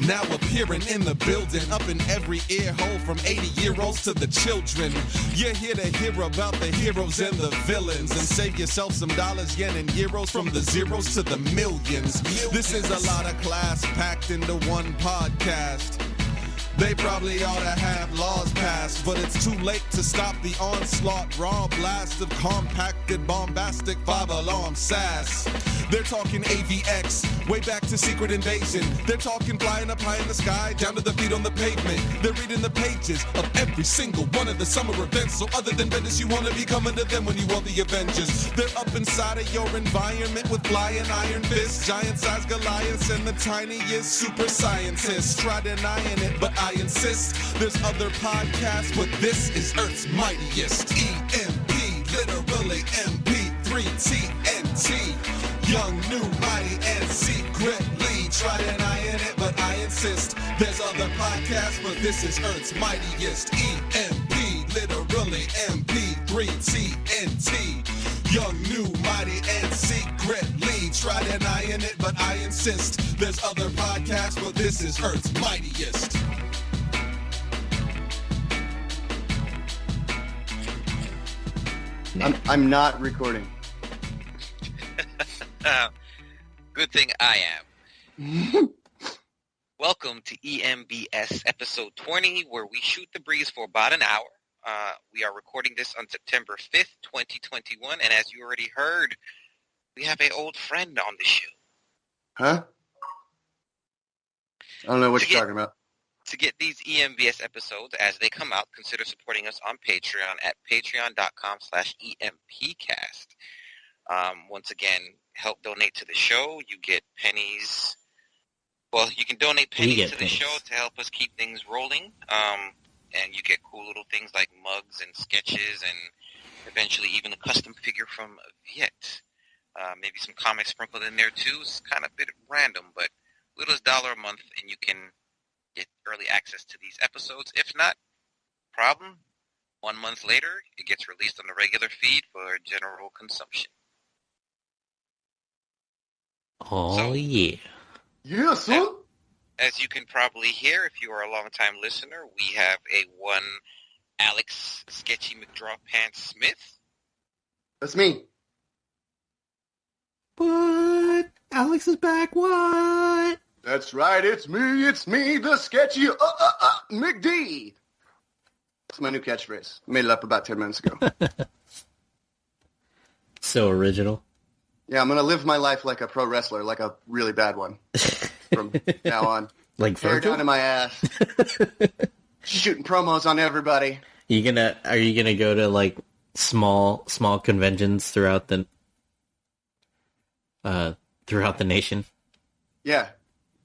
now appearing in the building, up in every ear hole from 80-year-olds to the children. You're here to hear about the heroes and the villains, and save yourself some dollars, yen, and euros from the zeros to the millions. This is a lot of class packed into one podcast. They probably ought to have laws passed, but it's too late to stop the onslaught. Raw blast of compacted, bombastic, five-alarm sass. They're talking AVX, way back to Secret Invasion. They're talking flying up high in the sky, down to the feet on the pavement. They're reading the pages of every single one of the summer events. So other than Bendis, you want to be coming to them when you want the Avengers. They're up inside of your environment with flying iron fists, giant-sized Goliaths, and the tiniest super scientists. Try denying it, but I insist. There's other podcasts, but this is Earth's mightiest. EMP, literally MP3 TNT. Young, new, mighty, and secretly. Try denying it, but I insist. There's other podcasts, but this is Earth's mightiest. EMP, literally MP3 TNT. Young, new, mighty, and secretly. Try denying it, but I insist. There's other podcasts, but this is Earth's mightiest. I'm not recording. Good thing I am. Welcome to EMBS episode 20, where we shoot the breeze for about an hour. We are recording this on September 5th, 2021, and as you already heard, we have an old friend on the show. Huh? I don't know what you're talking about. To get these EMBS episodes as they come out, consider supporting us on Patreon at patreon.com/EMPcast. Once again, help donate to the show. You get pennies. Well, you can donate pennies to the show to help us keep things rolling. And you get cool little things like mugs and sketches and eventually even a custom figure from Viet. Maybe some comics sprinkled in there too. It's kind of a bit random, but little as $1 a month and you can get early access to these episodes. If not, problem. 1 month later, it gets released on the regular feed for general consumption. Oh, so, yeah. Yeah, son. As you can probably hear, if you are a long-time listener, we have a one Alex Sketchy McDraw Pants Smith. That's me. What? Alex is back, what? That's right, it's me, the Sketchy McD. It's my new catchphrase. I made it up about 10 minutes ago. So original. Yeah, I'm going to live my life like a pro wrestler, like a really bad one. From now on. Like hair down to my ass. Shooting promos on everybody. Are you gonna go to like small conventions throughout the nation? Yeah.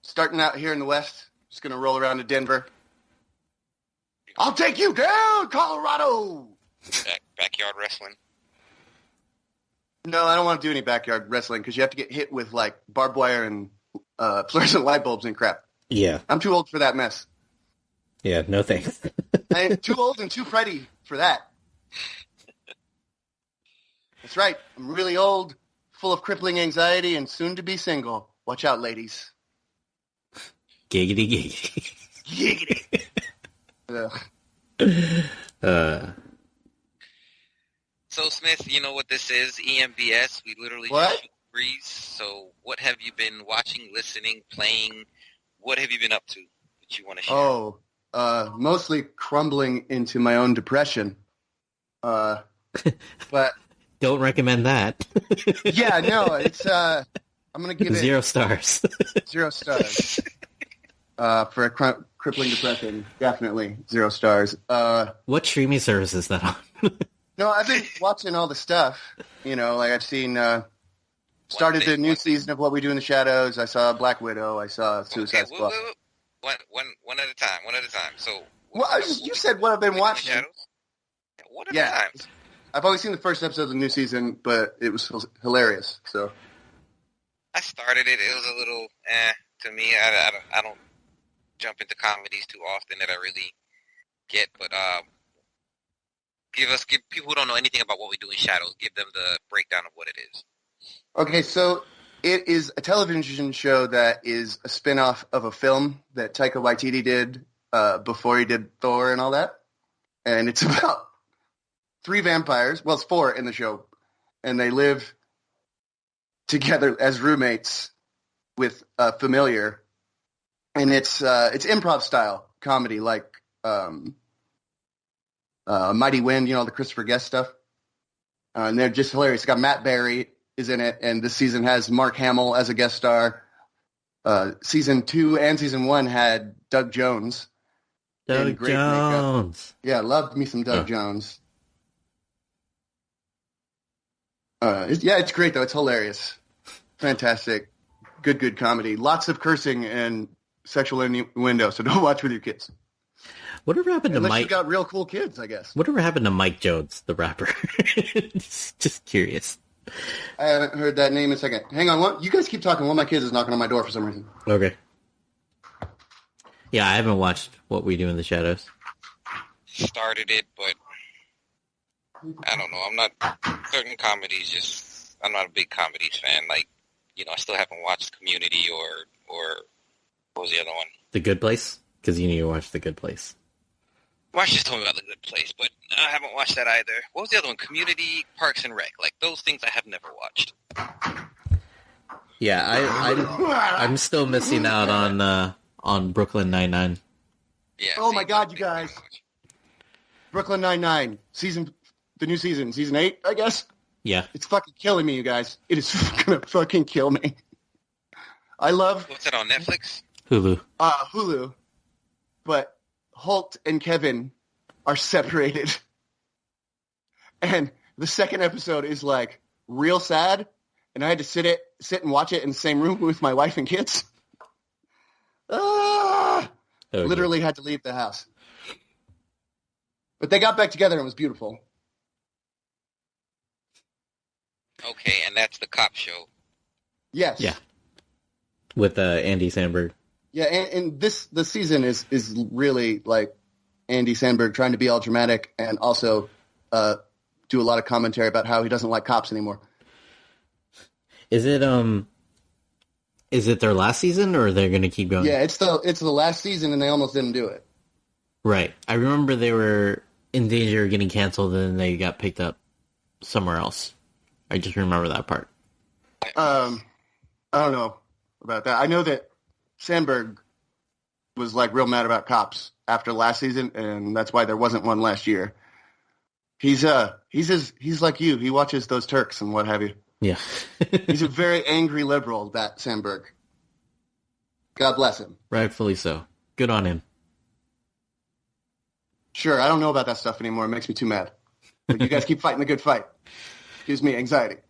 Starting out here in the West, just going to roll around to Denver. I'll take you down, Colorado! Backyard wrestling? No, I don't want to do any backyard wrestling because you have to get hit with like barbed wire and fluorescent light bulbs and crap. Yeah. I'm too old for that mess. Yeah, no thanks. I'm too old and too pretty for that. That's right. I'm really old, full of crippling anxiety, and soon to be single. Watch out, ladies. Giggity, giggity. Giggity. So, Smith, you know what this is? EMBS. We literally what? Shoot breeze. So, what have you been watching, listening, playing? What have you been up to that you want to share? Oh, mostly crumbling into my own depression. But don't recommend that. Yeah, no, it's I'm gonna give it 0 stars. 0 stars. For a crippling depression, definitely 0 stars. What streaming service is that on? No, I've been watching all the stuff. You know, like I've seen, started the new season of What We Do in the Shadows. I saw Black Widow. I saw Suicide Squad. One at a time. So, you said what I've been watching. One at a time. I've only seen the first episode of the new season, but it was hilarious. So I started it. It was a little to me. I don't jump into comedies too often that I really get, but give people who don't know anything about What We Do in Shadows, give them the breakdown of what it is. Okay, so It is a television show that is a spin-off of a film that Taika Waititi did before he did Thor and all that. And it's about 3 vampires. Well, it's 4 in the show. And they live together as roommates with a familiar. And it's improv style comedy, like Mighty Wind, the Christopher Guest stuff. And they're just hilarious. It's got Matt Berry is in it, and this season has Mark Hamill as a guest star. Season 2 and Season 1 had Doug Jones. Doug Jones. Makeup. Yeah, loved me some Doug Jones. It's great, though. It's hilarious. Fantastic. Good comedy. Lots of cursing and sexual innuendo, so don't watch with your kids. Whatever happened to Mike? Unless you got real cool kids, I guess. Whatever happened to Mike Jones, the rapper? Just curious. I haven't heard that name in a second. Hang on, you guys keep talking while my kids is knocking on my door for some reason. Okay. Yeah, I haven't watched What We Do in the Shadows. Started it, but I don't know. I'm not certain comedies. I'm not a big comedies fan. Like, I still haven't watched Community or what was the other one? The Good Place, because you need to watch The Good Place. Marsh just told me about The Good Place, but I haven't watched that either. What was the other one? Community, Parks and Rec. Like, those things I have never watched. Yeah, I'm still missing out on Brooklyn Nine-Nine. Yeah. Oh my God, you guys! Brooklyn Nine-Nine the new season, season 8, I guess. Yeah, it's fucking killing me, you guys. It is gonna fucking kill me. I love. What's that on Netflix? Hulu. Hulu, but Holt and Kevin are separated, and the second episode is like real sad, and I had to sit and watch it in the same room with my wife and kids. Literally had to leave the house, but they got back together and it was beautiful. Okay, and that's the cop show. Yes. Yeah. With Andy Samberg. Yeah, and the season is really like Andy Samberg trying to be all dramatic and also do a lot of commentary about how he doesn't like cops anymore. Is it their last season, or they're going to keep going? Yeah, it's the last season, and they almost didn't do it. Right. I remember they were in danger of getting canceled, and then they got picked up somewhere else. I just remember that part. I don't know about that. I know that Sandberg was like real mad about cops after last season, and that's why there wasn't one last year. He's like you. He watches those Turks and what have you. Yeah. He's a very angry liberal, that Sandberg. God bless him. Rightfully so. Good on him. Sure, I don't know about that stuff anymore. It makes me too mad. But you guys keep fighting the good fight. Gives me anxiety.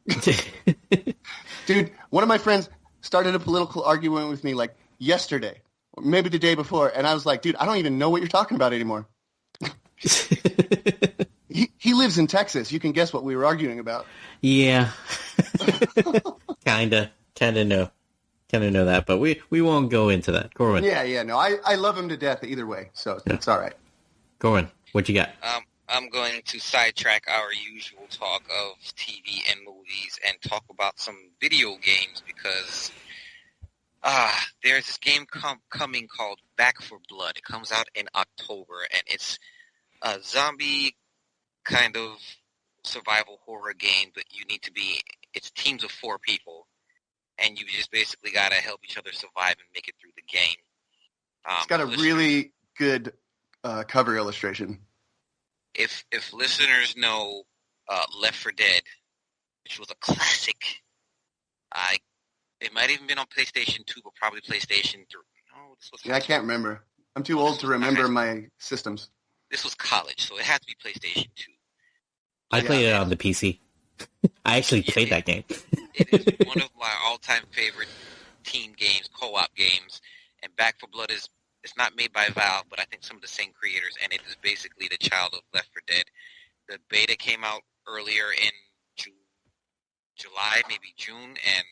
Dude, one of my friends started a political argument with me like yesterday, or maybe the day before, and I was like, dude, I don't even know what you're talking about anymore. He lives in Texas. You can guess what we were arguing about. Yeah. Kinda know that, but we won't go into that. Corwin. Yeah, no, I love him to death either way, so it's all right. Corwin, what you got? I'm going to sidetrack our usual talk of TV and movies and talk about some video games because there's this game coming called Back 4 Blood. It comes out in October, and it's a zombie kind of survival horror game, but it's teams of 4 people, and you just basically got to help each other survive and make it through the game. It's got a really good cover illustration. If listeners know Left 4 Dead, which was a classic, it might have even been on PlayStation 2, but probably PlayStation 3. No, this was. Yeah, I can't remember. I'm too old to remember my systems. This was college, so it had to be PlayStation 2. I played it on the PC. I actually played that game. It is one of my all-time favorite team games, co-op games, and Back 4 Blood it's not made by Valve, but I think some of the same creators, and it is basically the child of Left 4 Dead. The beta came out earlier in July, maybe June, and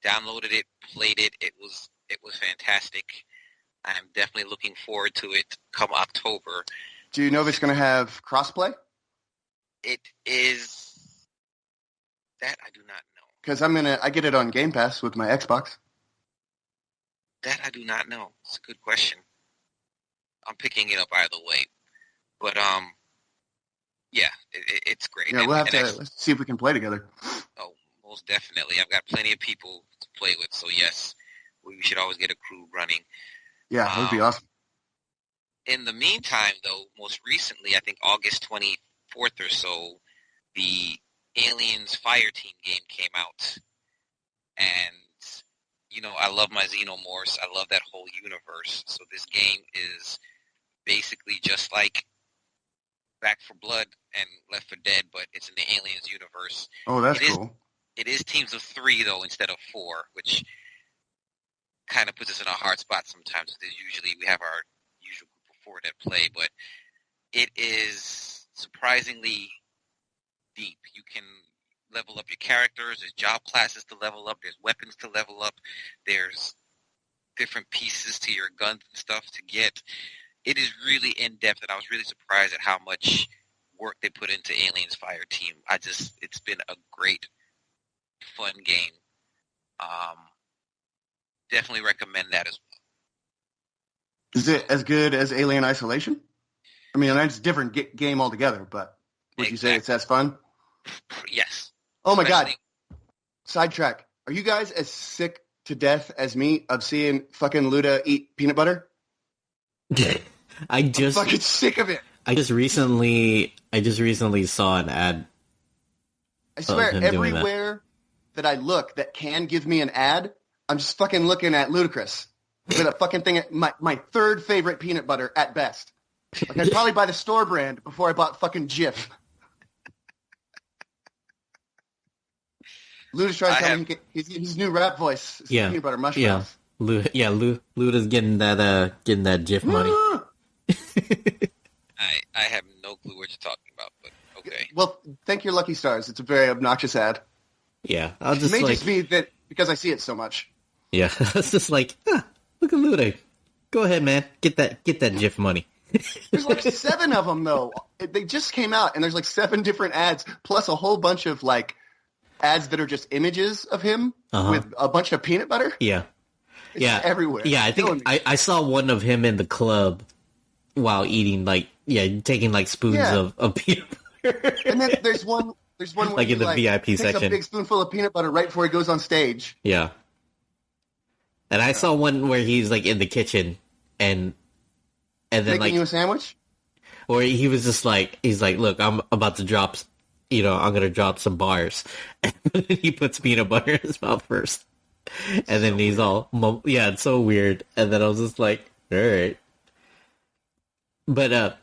downloaded it, played it. It was fantastic. I'm definitely looking forward to it come October. Do you know if it's going to have crossplay? It is that I do not know. because I get it on Game Pass with my Xbox. That I do not know. It's a good question. I'm picking it up either way. But, yeah, it's great. Yeah, we'll have to let's see if we can play together. Oh, most definitely. I've got plenty of people to play with, so yes, we should always get a crew running. Yeah, that would be awesome. In the meantime, though, most recently, I think August 24th or so, the Aliens Fireteam game came out. And, you know, I love my Xenomorphs. I love that whole universe. So this game is basically just like Back 4 Blood and Left 4 Dead, but it's in the Aliens universe. Oh, that's cool. It is teams of 3, though, instead of 4, which kind of puts us in a hard spot sometimes. Usually we have our usual group of 4 that play, but it is surprisingly deep. You can level up your characters. There's job classes to level up. There's weapons to level up. There's different pieces to your guns and stuff to get. It is really in-depth, and I was really surprised at how much work they put into Aliens Fireteam. It's been a great, fun game. Definitely recommend that as well. Is it as good as Alien Isolation? I mean, it's a different game altogether, but would you say it's as fun? Yes. Oh my God. Sidetrack. Are you guys as sick to death as me of seeing fucking Luda eat peanut butter? I'm fucking sick of it. I just recently saw an ad. I swear, everywhere that I look that can give me an ad, I'm just fucking looking at Ludacris. With a fucking thing, my third favorite peanut butter at best. Like, I'd probably buy the store brand before I bought fucking Jif. Luda's trying to tell me his new rap voice is peanut butter mushroom. Yeah. Luda's getting that Jif money. I have no clue what you're talking about, but okay. Well, thank your lucky stars. It's a very obnoxious ad. Yeah, I'll just it may just be that because I see it so much. Yeah, it's just like, look at Luda. Go ahead, man. Get that Jif money. There's like 7 of them though. They just came out, and there's like 7 different ads, plus a whole bunch of like ads that are just images of him with a bunch of peanut butter. Yeah, it's everywhere. Yeah, I think I saw one of him in the club while eating taking like spoons of peanut butter. And then there's one where like he, in the VIP takes section, a big spoonful of peanut butter right before he goes on stage. Yeah. And I saw one where he's like in the kitchen and then making you a sandwich? Or he was just like, he's like, look, I'm about to drop, I'm going to drop some bars. And then he puts peanut butter in his mouth first. And then he's all, it's so weird. And then I was just like, all right. But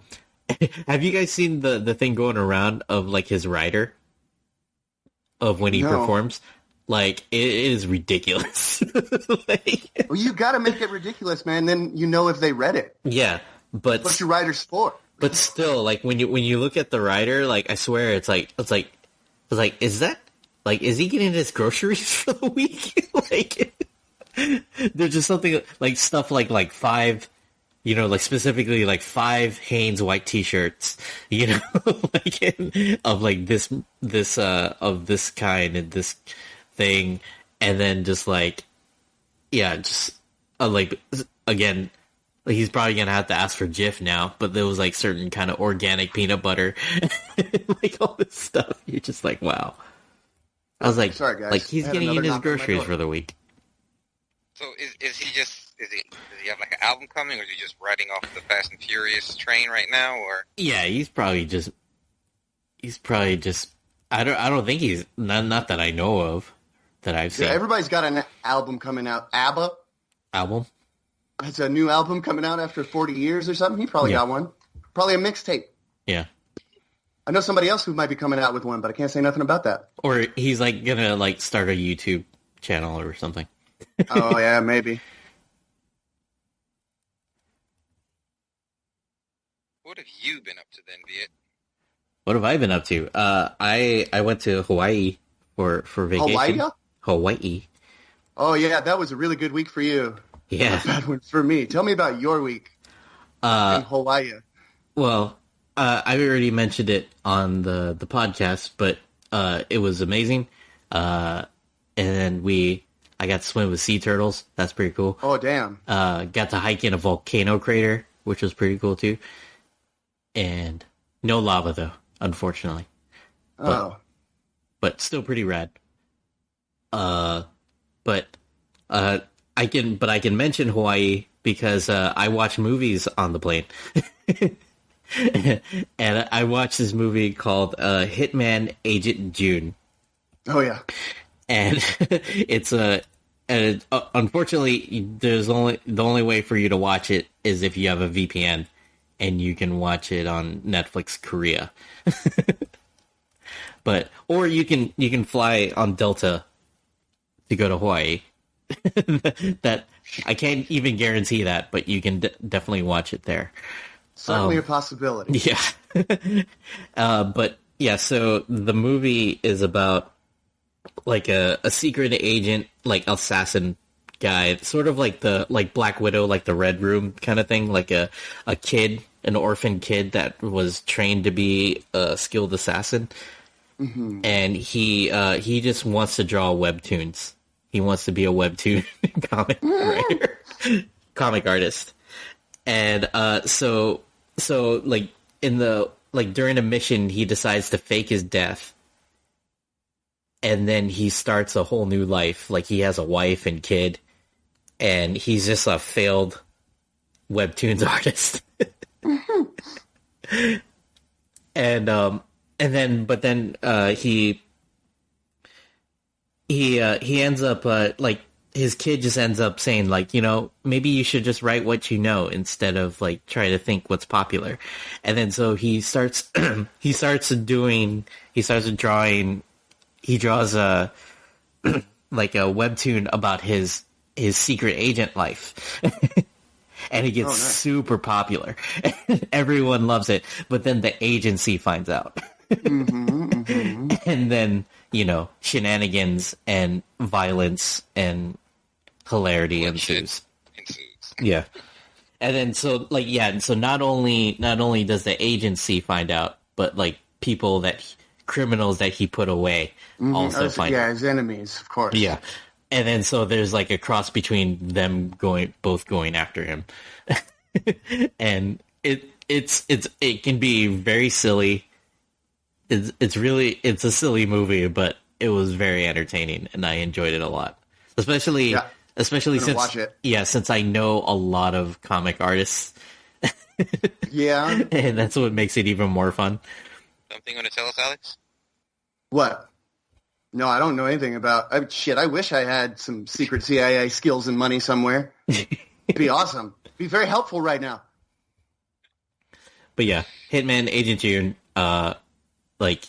have you guys seen the thing going around of like his rider? Of when he performs? Like, it is ridiculous. Well, you got to make it ridiculous, man. Then you know if they read it. Yeah, but what's your rider's for? But still, like when you look at the rider, like I swear, it's like, is that like, is he getting his groceries for the week? Like, there's just something like stuff like 5. Like specifically like 5 Hanes white T-shirts, like of like this of this kind and this thing, and then just like, like again, like he's probably gonna have to ask for Jif now, but there was like certain kind of organic peanut butter, like all this stuff. You're just like, wow. I was like, sorry guys, like he's getting in his groceries for the week. So is he just? Does he have like an album coming, or is he just riding off the Fast and Furious train right now? Or he's probably just. I don't think he's not that I know of that I've seen. Yeah, everybody's got an album coming out. ABBA album. It's a new album coming out after 40 years or something. He probably got one. Probably a mixtape. Yeah. I know somebody else who might be coming out with one, but I can't say nothing about that. Or he's like gonna like start a YouTube channel or something. Oh yeah, maybe. What have you been up to then, Viet? What have I been up to? I went to Hawaii for vacation. Hawaii. Oh yeah, that was a really good week for you. Yeah. A bad one for me. Tell me about your week in Hawaii. Well, I already mentioned it on the podcast, but it was amazing. and then I got to swim with sea turtles. That's pretty cool. Oh, damn. Got to hike in a volcano crater, which was pretty cool too. And no lava though, unfortunately. But still pretty rad. But I can mention Hawaii because I watch movies on the plane. And I watched this movie called Hitman Agent June. Oh yeah. And it's unfortunately the only way for you to watch it is if you have a VPN, and you can watch it on Netflix Korea. Or you can fly on Delta to go to Hawaii. That I can't even guarantee that, but you can definitely watch it there. Certainly a possibility. Yeah. But yeah, so the movie is about like a secret agent, like assassin guy, sort of like Black Widow, like the Red Room kind of thing, like a kid, an orphan kid that was trained to be a skilled assassin. Mm-hmm. And he just wants to draw webtoons. He wants to be a webtoon comic writer, comic artist. And so like during a mission, he decides to fake his death, and then he starts a whole new life. Like he has a wife and kid, and he's just a failed webtoons artist. But then he ends up like his kid just ends up saying, like, you know, maybe you should just write what you know instead of like try to think what's popular. And then so he starts drawing. He draws a like a webtoon about his secret agent life. And it gets super popular. Everyone loves it. But then the agency finds out. And then, you know, shenanigans and violence and hilarity ensues. Yeah. And then so like, yeah, and so not only does the agency find out, but like criminals that he put away also find out. Yeah, his enemies, of course. Yeah. And then so there's like a cross between them both going after him. And it can be very silly. It's a silly movie, but it was very entertaining and I enjoyed it a lot. Especially since I know a lot of comic artists. Yeah. And that's what makes it even more fun. Something you want to tell us, Alex? What? No, I don't know anything about... I wish I had some secret CIA skills and money somewhere. It'd be awesome. It'd be very helpful right now. But yeah, Hitman Agent June, like,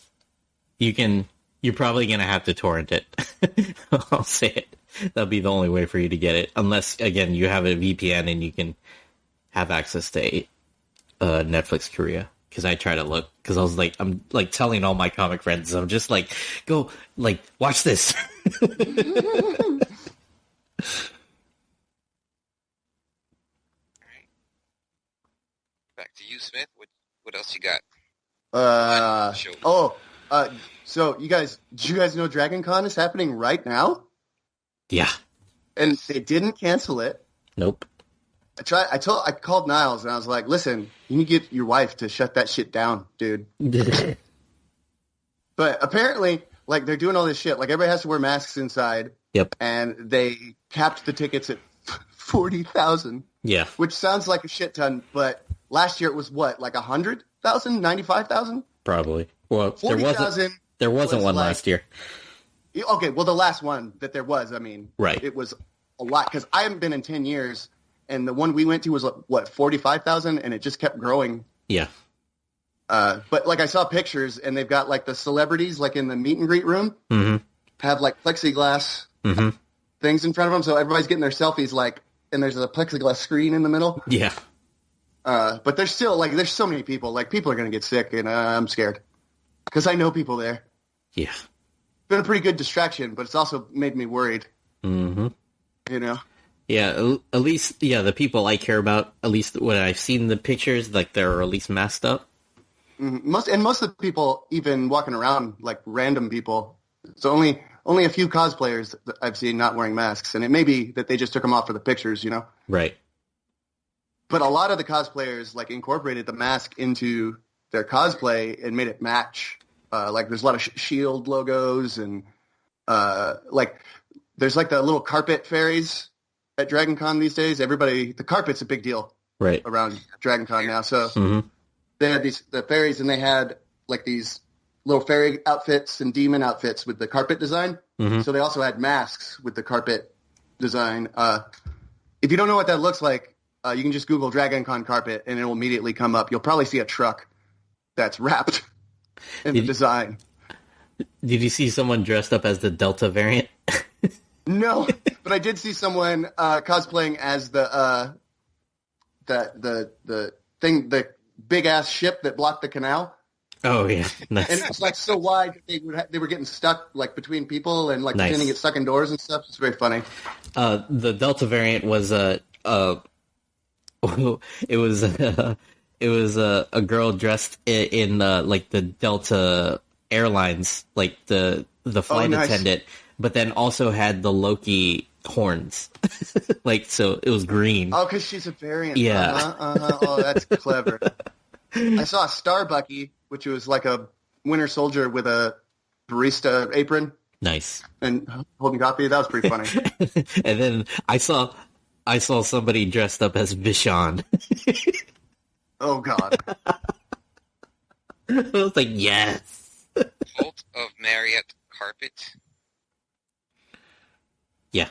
you're probably going to have to torrent it. I'll say it. That'll be the only way for you to get it. Unless, again, you have a VPN and you can have access to Netflix Korea. Because I try to look, because I was like, I'm like telling all my comic friends, I'm just like, go, like, watch this. All right. Back to you, Smith. What else you got? So did you guys know DragonCon is happening right now? Yeah. And they didn't cancel it. Nope. I called Niles and I was like, listen, you need to get your wife to shut that shit down, dude. But apparently, like, they're doing all this shit. Like, everybody has to wear masks inside. Yep. And they capped the tickets at 40,000. Yeah. Which sounds like a shit ton, but last year it was what, like 100,000, 95,000? Probably. Well, 40,000. There wasn't one last year. Okay, well, the last one that there was, I mean, right. It was a lot, because I haven't been in 10 years. And the one we went to was, what, 45,000? And it just kept growing. Yeah. But, like, I saw pictures, and they've got, like, the celebrities, like, in the meet and greet room, have, like, plexiglass things in front of them. So everybody's getting their selfies, like, and there's a plexiglass screen in the middle. Yeah. But there's still, like, there's so many people. Like, people are going to get sick, and I'm scared. Because I know people there. Yeah. It's been a pretty good distraction, but it's also made me worried. Mm-hmm. You know? Yeah, at least, the people I care about, at least when I've seen the pictures, like, they're at least masked up. Mm-hmm. Most of the people even walking around, like, random people. It's only only a few cosplayers that I've seen not wearing masks, and it may be that they just took them off for the pictures, you know? Right. But a lot of the cosplayers like incorporated the mask into their cosplay and made it match. Like there's a lot of shield logos and like there's like the little carpet fairies at DragonCon these days. The carpet's a big deal around DragonCon now. So they had the fairies, and they had like these little fairy outfits and demon outfits with the carpet design. So they also had masks with the carpet design. If you don't know what that looks like, you can just Google DragonCon carpet, and it will immediately come up. You'll probably see a truck that's wrapped in the design. Did you see someone dressed up as the Delta variant? No, but I did see someone cosplaying as the thing, the big ass ship that blocked the canal. Oh yeah, nice. And it was like so wide they were getting stuck like between people and like pretending to get stuck in doors and stuff. It's very funny. The Delta variant was it was a girl dressed in like the Delta Airlines, like the flight attendant, but then also had the Loki horns. Like, so it was green. Oh, because she's a variant. Yeah. Oh, that's clever. I saw a Starbucky, which was like a Winter Soldier with a barista apron. Nice. And holding coffee. That was pretty funny. And then I saw somebody dressed up as Vishon. Oh, God. I was like, yes. Cult of Marriott Carpet. Yeah.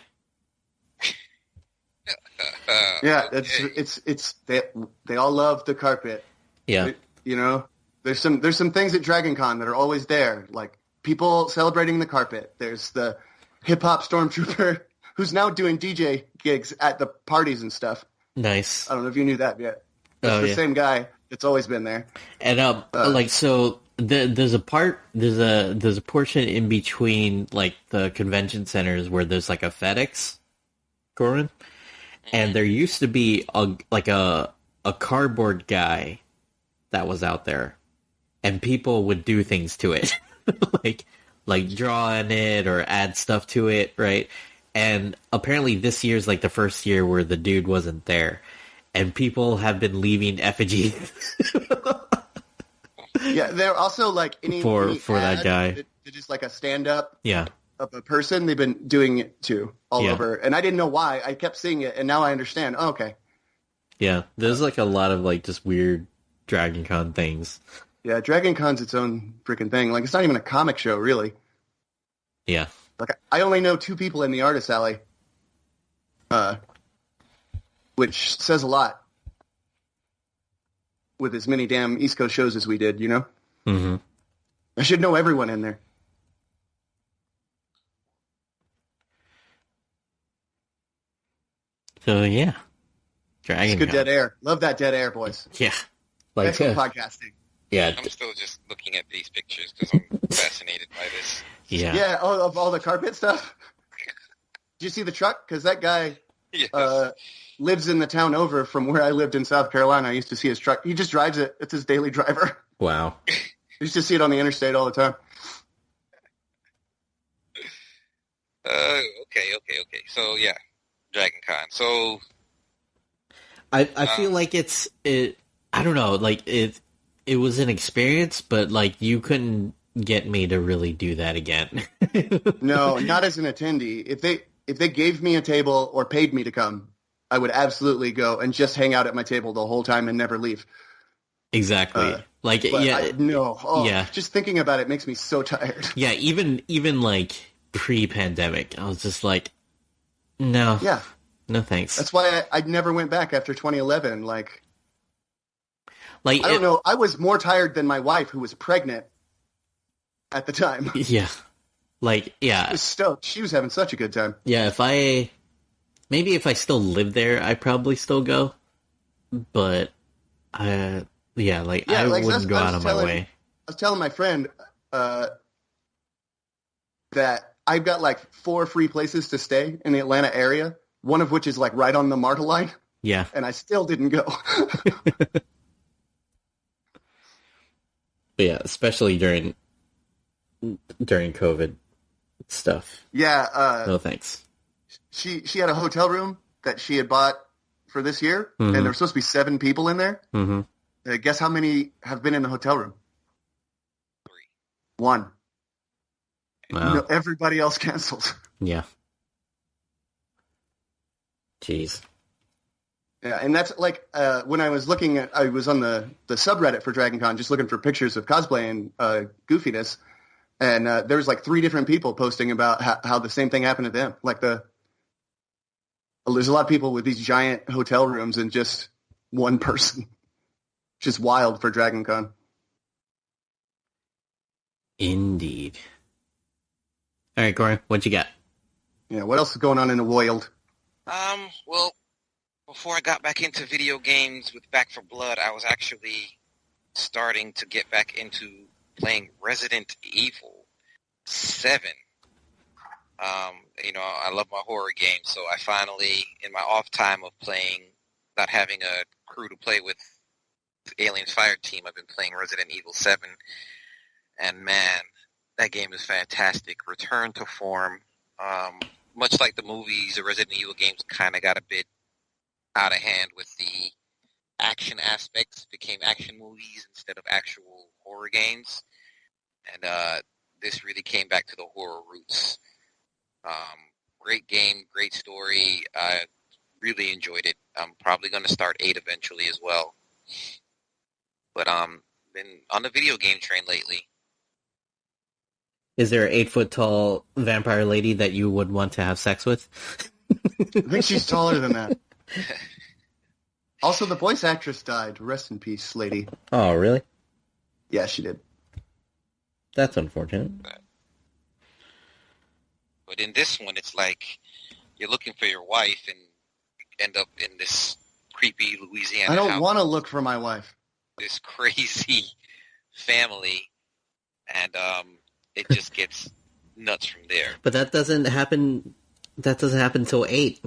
Yeah, it's they all love the carpet. Yeah. You know, there's some things at DragonCon that are always there, like people celebrating the carpet. There's the hip hop stormtrooper who's now doing DJ gigs at the parties and stuff. Nice. I don't know if you knew that yet. It's the same guy that's always been there. And like, so there's a portion in between like the convention centers where there's like a FedEx, Corin, and there used to be a cardboard guy that was out there, and people would do things to it, like draw on it or add stuff to it, right? And apparently this year's like the first year where the dude wasn't there, and people have been leaving effigies. Yeah, they're also like any for that guy. They're just like a stand-up. Yeah. Of a person. They've been doing it too all over, and I didn't know why. I kept seeing it, and now I understand. Oh, okay. Yeah, there's like a lot of like just weird DragonCon things. Yeah, DragonCon's its own freaking thing. Like, it's not even a comic show, really. Yeah. Like, I only know 2 people in the Artist Alley, which says a lot with as many damn East Coast shows as we did, you know? Mm-hmm. I should know everyone in there. So, yeah. DragonCon. It's good dead air. Love that dead air, boys. Yeah. Like, excellent podcasting. Yeah. I'm still just looking at these pictures because I'm fascinated by this. Yeah. Yeah, of all the carpet stuff. Did you see the truck? Because that guy lives in the town over from where I lived in South Carolina. I used to see his truck. He just drives it. It's his daily driver. Wow. I used to see it on the interstate all the time. Okay. So, yeah. DragonCon. So... I feel like I don't know, like it was an experience, but like you couldn't get me to really do that again. No, not as an attendee. If they gave me a table or paid me to come, I would absolutely go and just hang out at my table the whole time and never leave. Exactly. Just thinking about it makes me so tired. Yeah, even like pre-pandemic, I was just like, no. Yeah. No thanks. That's why I never went back after 2011. Like I don't know. I was more tired than my wife, who was pregnant at the time. Yeah. Like, yeah. She was stoked. She was having such a good time. Yeah, if I still lived there, I'd probably still go. But, I wouldn't go out of my way. I was telling my friend that I've got like 4 free places to stay in the Atlanta area, one of which is like right on the MARTA line. Yeah. And I still didn't go. Yeah, especially during COVID. stuff. Yeah. No thanks. She had a hotel room that she had bought for this year, and there were supposed to be 7 people in there. Mm-hmm. Guess how many have been in the hotel room? 3. 1. Wow. No, everybody else canceled. Yeah. Jeez. Yeah, and that's like when I was looking at, I was on the subreddit for DragonCon just looking for pictures of cosplay and goofiness, and there was like 3 different people posting about how the same thing happened to them. Like there's a lot of people with these giant hotel rooms and just one person. Just wild for DragonCon. Indeed. All right, Corey, what you got? Yeah, what else is going on in the world? Well, before I got back into video games with Back 4 Blood, I was actually starting to get back into playing Resident Evil 7. I love my horror games, so I finally, in my off time of playing, not having a crew to play with Aliens Fireteam, I've been playing Resident Evil 7. And man, that game is fantastic. Return to form. Much like the movies, the Resident Evil games kind of got a bit out of hand with the action aspects, became action movies instead of actual horror games. And this really came back to the horror roots. Great game, great story. I really enjoyed it. I'm probably going to start 8 eventually as well. But been on the video game train lately. Is there an 8-foot tall vampire lady that you would want to have sex with? I think she's taller than that. Also, the voice actress died. Rest in peace, lady. Oh, really? Yeah, she did. That's unfortunate. But in this one, it's like you're looking for your wife and end up in this creepy Louisiana I don't house. want to look for my wife. This crazy family, and it just gets nuts from there. But that doesn't happen. That doesn't happen until 8.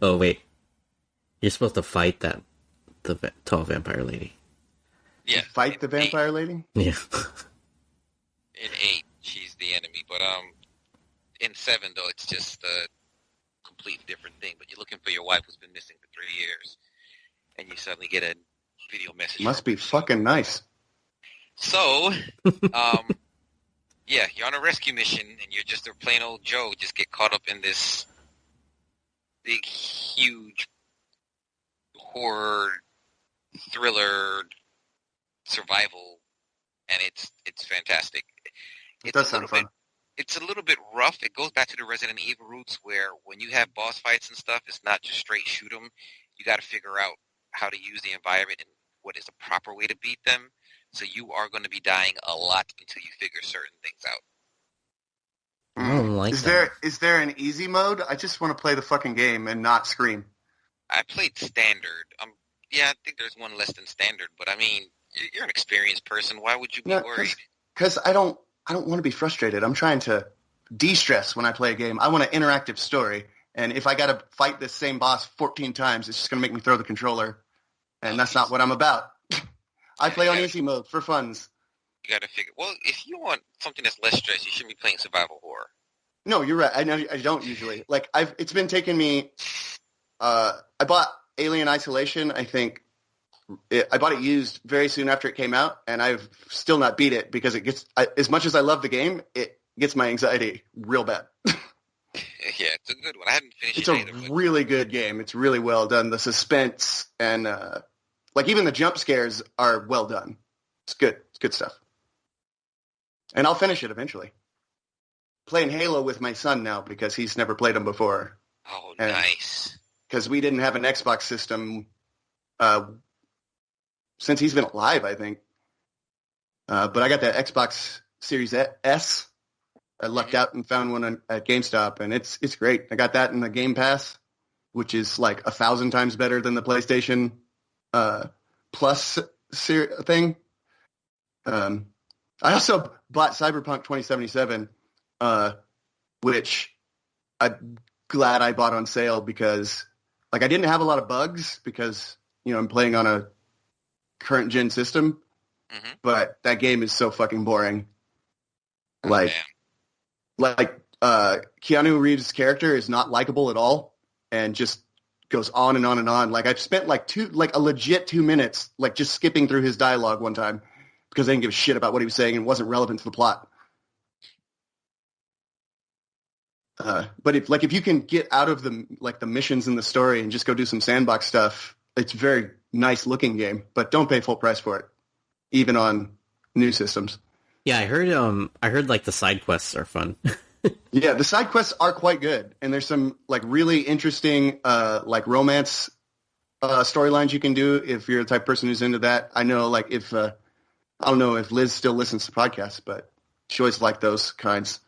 Oh wait, you're supposed to fight the tall vampire lady. Yeah, Fight the vampire lady? Yeah. In 8, she's the enemy, but in 7 though, it's just a complete different thing. But you're looking for your wife who's been missing for 3 years, and you suddenly get a video message. Must be fucking nice. So, yeah, you're on a rescue mission, and you're just a plain old Joe. Just get caught up in this big, huge horror thriller survival, and it's fantastic. It does sound fun. It's a little bit rough. It goes back to the Resident Evil roots, where when you have boss fights and stuff, it's not just straight shoot them. You got to figure out how to use the environment and what is the proper way to beat them. So you are going to be dying a lot until you figure certain things out. I don't like that. Is there an easy mode? I just want to play the fucking game and not scream. I played standard. Yeah, I think there's one less than standard, but I mean, you're an experienced person. Why would you be worried? Because I don't want to be frustrated. I'm trying to de-stress when I play a game. I want an interactive story, and if I got to fight this same boss 14 times, it's just going to make me throw the controller, and that's not what I'm about. I play on easy mode for funs. You got to figure. Well, if you want something that's less stress, you shouldn't be playing survival horror. No, you're right. I don't usually. Like it's been taking me. I bought Alien Isolation. I think I bought it used very soon after it came out, and I've still not beat it because it gets. As much as I love the game, it gets my anxiety real bad. Yeah, it's a good one. I haven't finished it's it either. It's a really good game. It's really well done. The suspense and like even the jump scares are well done. It's good. It's good stuff. And I'll finish it eventually. Playing Halo with my son now because he's never played them before. Oh, nice. Because we didn't have an Xbox system since he's been alive, I think. But I got the Xbox Series S. I lucked out and found one at GameStop, and it's great. I got that in the Game Pass, which is like 1,000 times better than the PlayStation Plus thing. I also bought Cyberpunk 2077, which I'm glad I bought on sale because, like, I didn't have a lot of bugs because, I'm playing on a current gen system, but that game is so fucking boring. Oh, like, man. Like Keanu Reeves' character is not likable at all, and just goes on and on and on. Like I've spent a legit 2 minutes like just skipping through his dialogue one time because I didn't give a shit about what he was saying and wasn't relevant to the plot. But if you can get out of the missions in the story and just go do some sandbox stuff, it's a very nice looking game. But don't pay full price for it, even on new systems. Yeah, I heard like the side quests are fun. Yeah, the side quests are quite good, and there's some like really interesting like romance storylines you can do if you're the type of person who's into that. I know like if I don't know if Liz still listens to podcasts, but she always liked those kinds.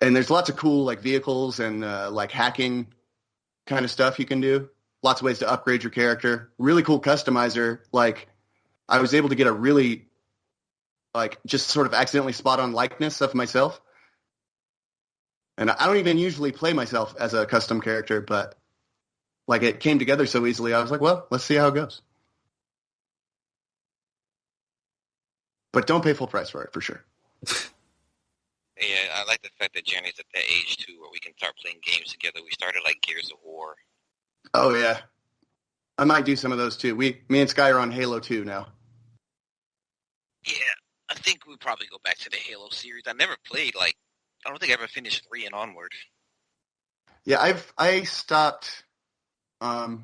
And there's lots of cool like vehicles and like hacking kind of stuff you can do. Lots of ways to upgrade your character. Really cool customizer. Like I was able to get a really like just sort of accidentally spot on likeness of myself. And I don't even usually play myself as a custom character, but like it came together so easily. I was like, well, let's see how it goes. But don't pay full price for it, for sure. Yeah, I like the fact that Journey's at that age, too, where we can start playing games together. We started, like, Gears of War. Oh, yeah. I might do some of those, too. Me and Sky are on Halo 2 now. Yeah, I think we'll probably go back to the Halo series. I never played, like, I don't think I ever finished 3 and onward. Yeah, I stopped Halo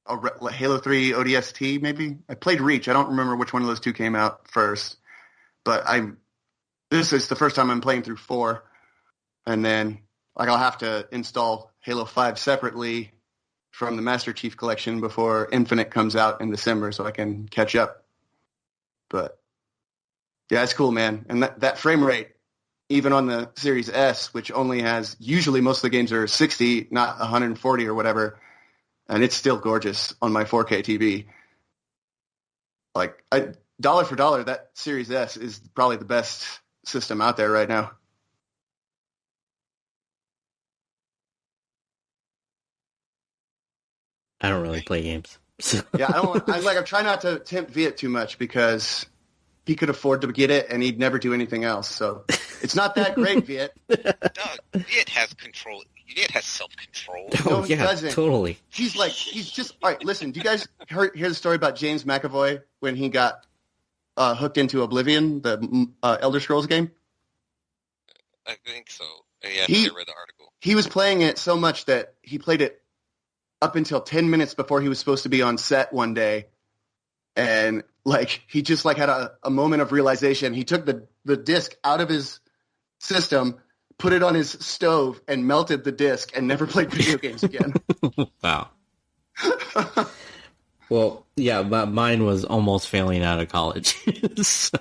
3 ODST, maybe? I played Reach. I don't remember which one of those two came out first. But this is the first time I'm playing through 4, and then like I'll have to install Halo 5 separately from the Master Chief Collection before Infinite comes out in December, so I can catch up. But yeah, it's cool, man. And that frame rate, even on the Series S, which only has usually most of the games are 60, not 140 or whatever, and it's still gorgeous on my 4K TV. Like dollar for dollar, that Series S is probably the best system out there right now. I don't really play games. Yeah, I try not to tempt Viet too much because he could afford to get it and he'd never do anything else. So it's not that great, Viet. Doug, Viet has control. Viet has self-control. No, he doesn't. Totally. He's just all right. Listen, do you guys hear the story about James McAvoy when he got hooked into Oblivion, the Elder Scrolls game? I think so. Yeah, I read the article. He was playing it so much that he played it up until 10 minutes before he was supposed to be on set one day. And like he just like had a moment of realization. He took the disc out of his system, put it on his stove, and melted the disc and never played video games again. Wow. Well, yeah, but mine was almost failing out of college. So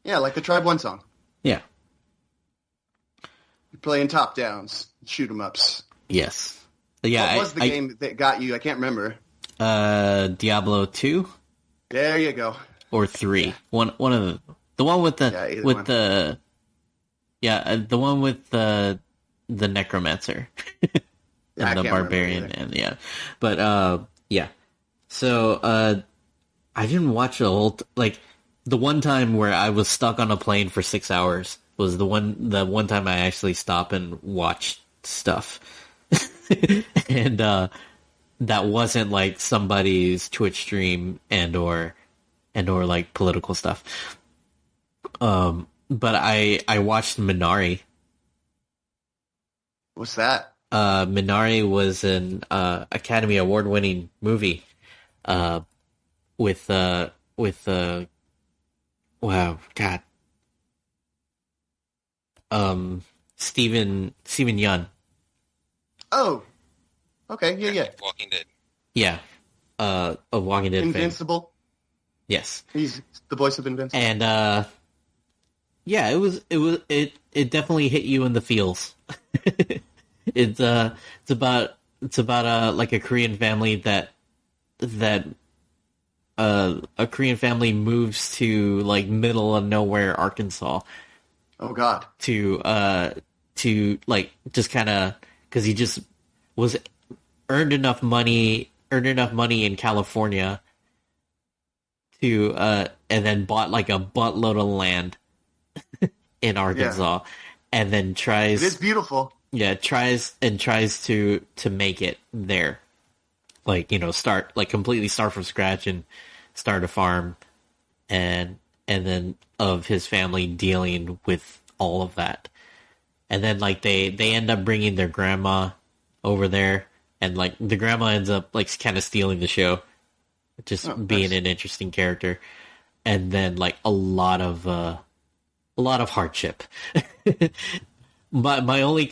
yeah, like the Tribe One song. Yeah. You're playing top downs, shoot 'em ups. Yes. Yeah. What was the game that got you? I can't remember. Diablo 2? There you go. Or 3. Yeah. One of the one with the the one with the necromancer and the barbarian and but yeah. So I didn't watch the whole the one time where I was stuck on a plane for 6 hours was the one time I actually stopped and watched stuff. And that wasn't like somebody's Twitch stream and or like political stuff. But I watched Minari. What's that? Minari was an Academy Award winning movie with wow, God. Steven Yeun. Oh. Okay, yeah. Walking Dead. Yeah. A Walking Dead Invincible. Fan. Yes. He's the voice of Invincible. And yeah, it definitely hit you in the feels. It's about like a Korean family that a Korean family moves to like middle of nowhere Arkansas. Oh God. To like just kind of because he just was earned enough money in California to and then bought like a buttload of land in Arkansas, and then tries. It is beautiful. Yeah, tries to make it there, like completely start from scratch and start a farm, and then of his family dealing with all of that, and then like they end up bringing their grandma over there, and like the grandma ends up like kind of stealing the show, just being an interesting character, and then like a lot of hardship. But my only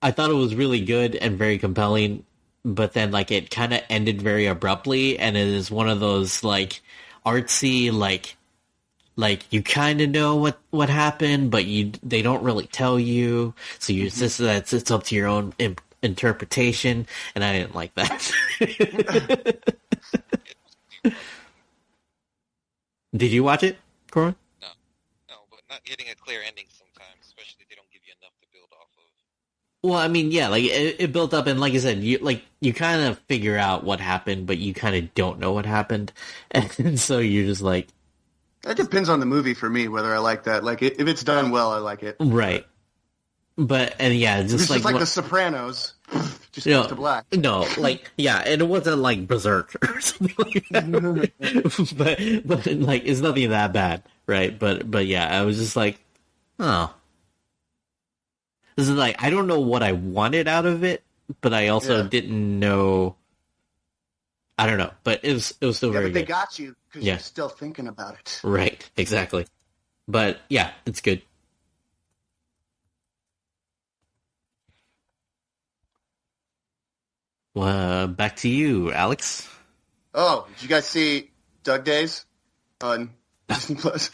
I thought it was really good and very compelling, but then like it kind of ended very abruptly, and it is one of those like artsy like you kind of know what happened, but they don't really tell you, so you just it's up to your own interpretation, and I didn't like that. Did you watch it, Corin? No, but not getting a clear ending sometimes, especially if they don't give you enough to build off of. Well, I mean, yeah, like it built up, and like I said, you kind of figure out what happened, but you kind of don't know what happened, and so you're just like. It depends on the movie for me whether I like that. Like if it's done well, I like it. Right. But and yeah, just it's like The Sopranos, just goes to black. No, like yeah, and it wasn't like Berserk or something like that. but like it's nothing that bad, right? But yeah, I was just like, oh, this is like I don't know what I wanted out of it, but I also didn't know. I don't know, but it was still very but they good. got you because you're still thinking about it. Right, exactly. But yeah, it's good. Back to you, Alex. Oh, did you guys see Doug Days on Disney Plus?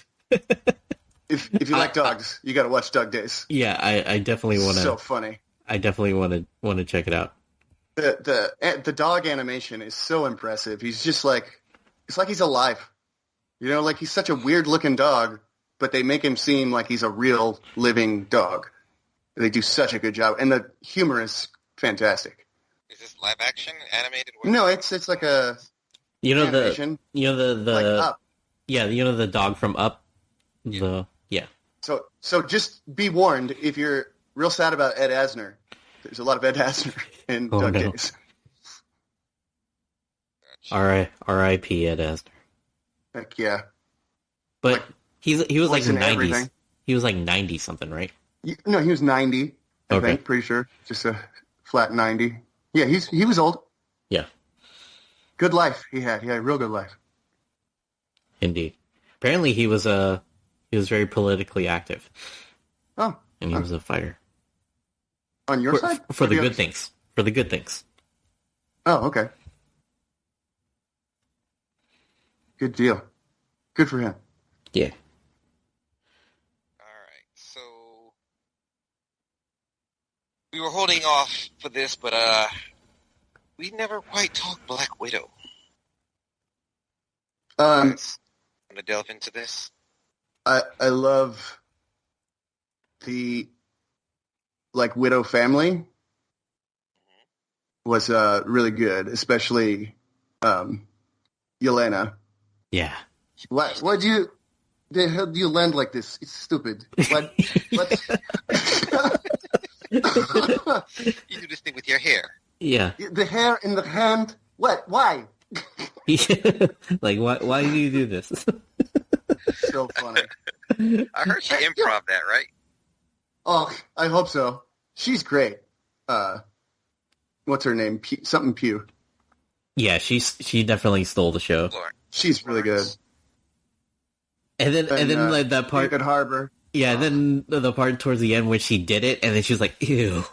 If you like dogs, you got to watch Doug Days. Yeah, I definitely want to. So funny. I definitely want to check it out. The dog animation is so impressive. He's just like it's like he's alive. You know, like he's such a weird looking dog, but they make him seem like he's a real living dog. They do such a good job, and the humor is fantastic. Is this live action animated? No, it's like a animation. the like Up. Yeah, the dog from Up. So just be warned, if you're real sad about Ed Asner, there's a lot of Ed Asner in Doug Days. R.I.P. Ed Asner. Heck yeah. But like, he was like 90s. Everything. He was like 90 something, right? No, he was 90. I think, pretty sure. Just a flat 90. Yeah, he was old. Yeah. Good life he had. He had a real good life. Indeed. Apparently he was very politically active. Oh. And he was a fighter. On your side? For the good things. For the good things. Oh, okay. Good deal. Good for him. Yeah. All right. So we were holding off for this, but we never quite talked Black Widow. Want to delve into this? I love the Widow family was really good, especially Yelena. Yeah. Why'd you? The hell do you land like this? It's stupid. What? You do this thing with your hair. Yeah. The hair in the hand. What? Why? Like, why do you do this? So funny. I heard she improv that, right? Oh, I hope so. She's great. What's her name? Something Pugh. Yeah, she definitely stole the show. She's really good. And then like that part. David Harbour. Yeah, then the part towards the end when she did it, and then she was like, "Ew."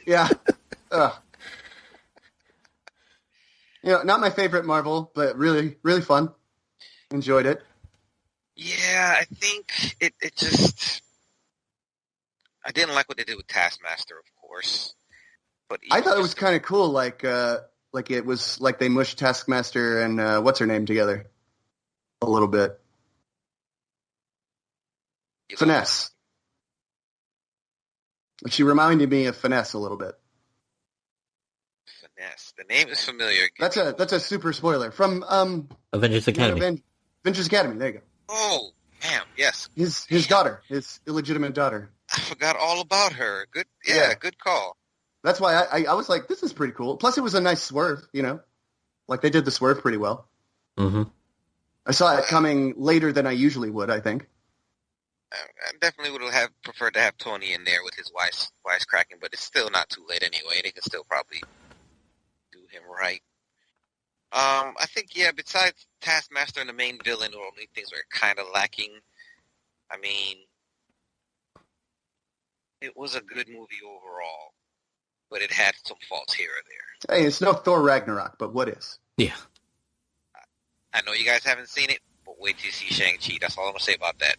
Yeah. Not my favorite Marvel, but really, really fun. Enjoyed it. Yeah, I think it just... I didn't like what they did with Taskmaster, of course. But I thought it was kind of cool, like it was like they mushed Taskmaster and what's her name together a little bit. Finesse. She reminded me of Finesse a little bit. Yes, the name is familiar. That's a super spoiler from Avengers Academy. Avengers Academy. There you go. Oh, damn, yes. His daughter, his illegitimate daughter. I forgot all about her. Good, good call. That's why I was like, this is pretty cool. Plus, it was a nice swerve, you know? Like, they did the swerve pretty well. Mm-hmm. I saw it coming later than I usually would, I think. I definitely would have preferred to have Tony in there with his wisecracking, but it's still not too late anyway. They can still probably do him right. I think, besides Taskmaster and the main villain, the only things are kind of lacking. I mean, it was a good movie overall, but it had some faults here or there. Hey, it's no Thor Ragnarok, but what is? Yeah. I know you guys haven't seen it, but wait till you see Shang-Chi. That's all I'm going to say about that.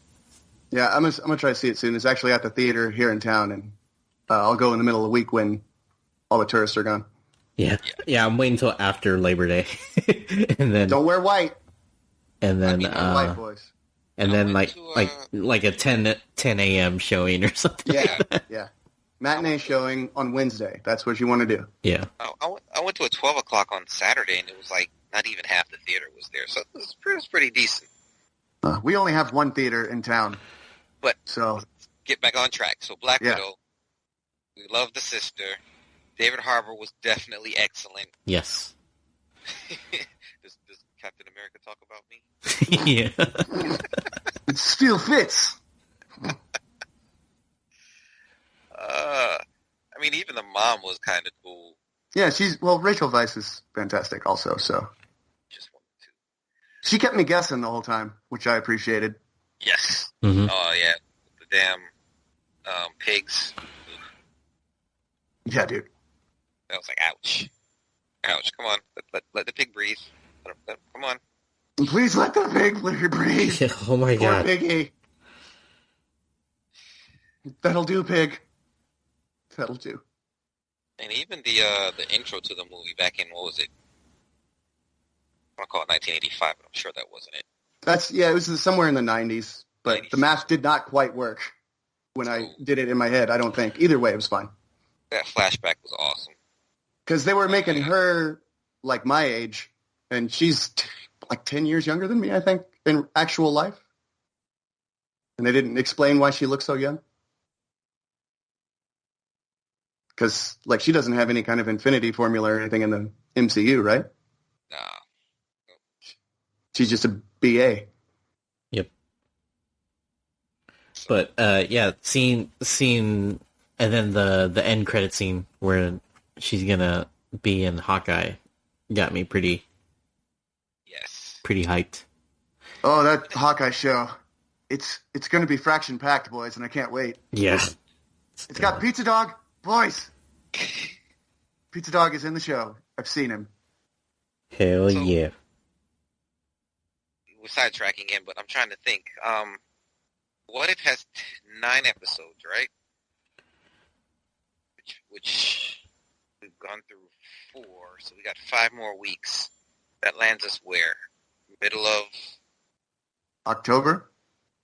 Yeah, I'm gonna try to see it soon. It's actually at the theater here in town, and I'll go in the middle of the week when all the tourists are gone. Yeah. I'm waiting until after Labor Day, and then don't wear white. And then white boys. And then like a 10 a.m. showing or something. Yeah, like that. yeah. Matinee showing on Wednesday. That's what you want to do. Yeah. I went to a 12 o'clock on Saturday, and it was like not even half the theater was there, so it was pretty decent. We only have one theater in town. But so get back on track. So Black Widow, we love the sister. David Harbour was definitely excellent. Yes. Does Captain America talk about me? Yeah. It still fits. I mean, even the mom was kind of cool. Yeah, Rachel Weisz is fantastic also, so. Just wanted to. She kept me guessing the whole time, which I appreciated. Yes. Mm-hmm. Oh, yeah. The damn pigs. Yeah, dude. I was like, ouch. Ouch. Come on. Let the pig breathe. Come on. Please let the pig breathe. Yeah, oh, my God. Poor piggy. That'll do, pig. That'll do. And even the intro to the movie back in, what was it? I want to call it 1985, but I'm sure that wasn't it. It was somewhere in the 90s, but 90s. The math did not quite work when I did it in my head, I don't think. Either way, it was fine. That flashback was awesome. Because they were making her, like, my age, and she's, like, 10 years younger than me, I think, in actual life. And they didn't explain why she looked so young. Because, like, she doesn't have any kind of infinity formula or anything in the MCU, right? Nah. She's just a BA. Yep. But, scene, and then the end credit scene where she's gonna be in Hawkeye got me pretty hyped. Oh, that Hawkeye show. It's gonna be fraction-packed, boys, and I can't wait. Yeah. It's got Pizza Dog. Boys, Pizza Dog is in the show. I've seen him. Hell yeah. We're sidetracking again, but I'm trying to think. What If has 9 episodes, right? Which we've gone through 4, so we got 5 more weeks. That lands us where? Middle of October?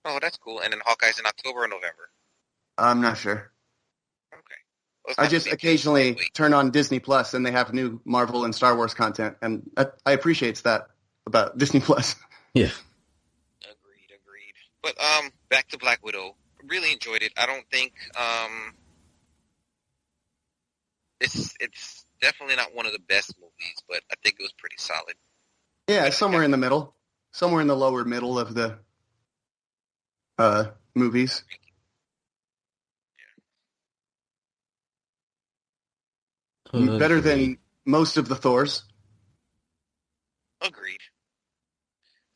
Oh, that's cool. And then Hawkeye's in October or November? I'm not sure. Okay. Well, I just occasionally turn on Disney Plus and they have new Marvel and Star Wars content, and I appreciate that about Disney Plus. Yeah. Agreed. But back to Black Widow. Really enjoyed it. I don't think it's definitely not one of the best movies, but I think it was pretty solid. Yeah, somewhere in the middle. Somewhere in the lower middle of the movies. Yeah. Better than most of the Thors. Agreed.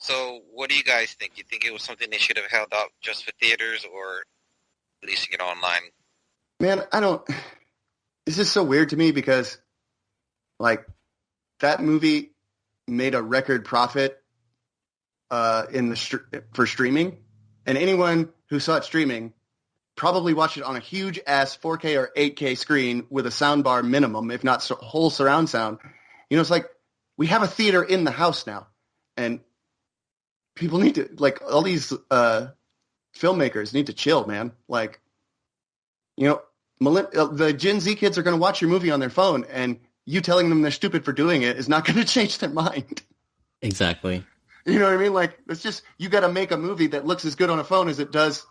So, what do you guys think? You think it was something they should have held out just for theaters or releasing it online? Man, This is so weird to me because, like, that movie made a record profit for streaming, and anyone who saw it streaming probably watched it on a huge ass 4K or 8K screen with a soundbar minimum, if not whole surround sound. You know, it's like we have a theater in the house now, and people need to, like, all these filmmakers need to chill, man. Like, you know, the Gen Z kids are going to watch your movie on their phone, and you telling them they're stupid for doing it is not going to change their mind. Exactly. You know what I mean? Like, it's just, you got to make a movie that looks as good on a phone as it does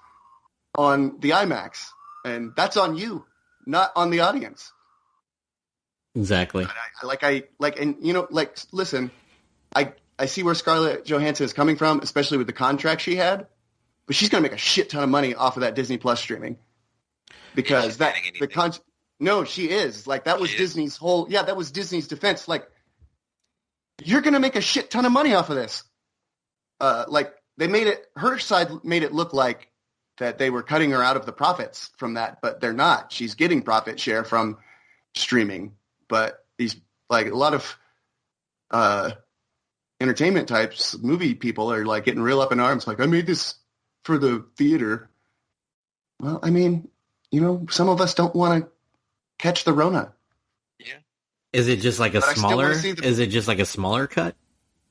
on the IMAX. And that's on you, not on the audience. Exactly. Listen, I see where Scarlett Johansson is coming from, especially with the contract she had, but she's going to make a shit ton of money off of that Disney Plus streaming. Because no, she is. Like, that was Disney's that was Disney's defense. Like, you're going to make a shit ton of money off of this. Her side made it look like that they were cutting her out of the profits from that, but they're not. She's getting profit share from streaming. But these, like, a lot of entertainment types, movie people are, like, getting real up in arms. Like, I made this for the theater. Well, I mean, you know, some of us don't want to catch the Rona. Yeah. Is it just like a smaller? Is it just like a smaller cut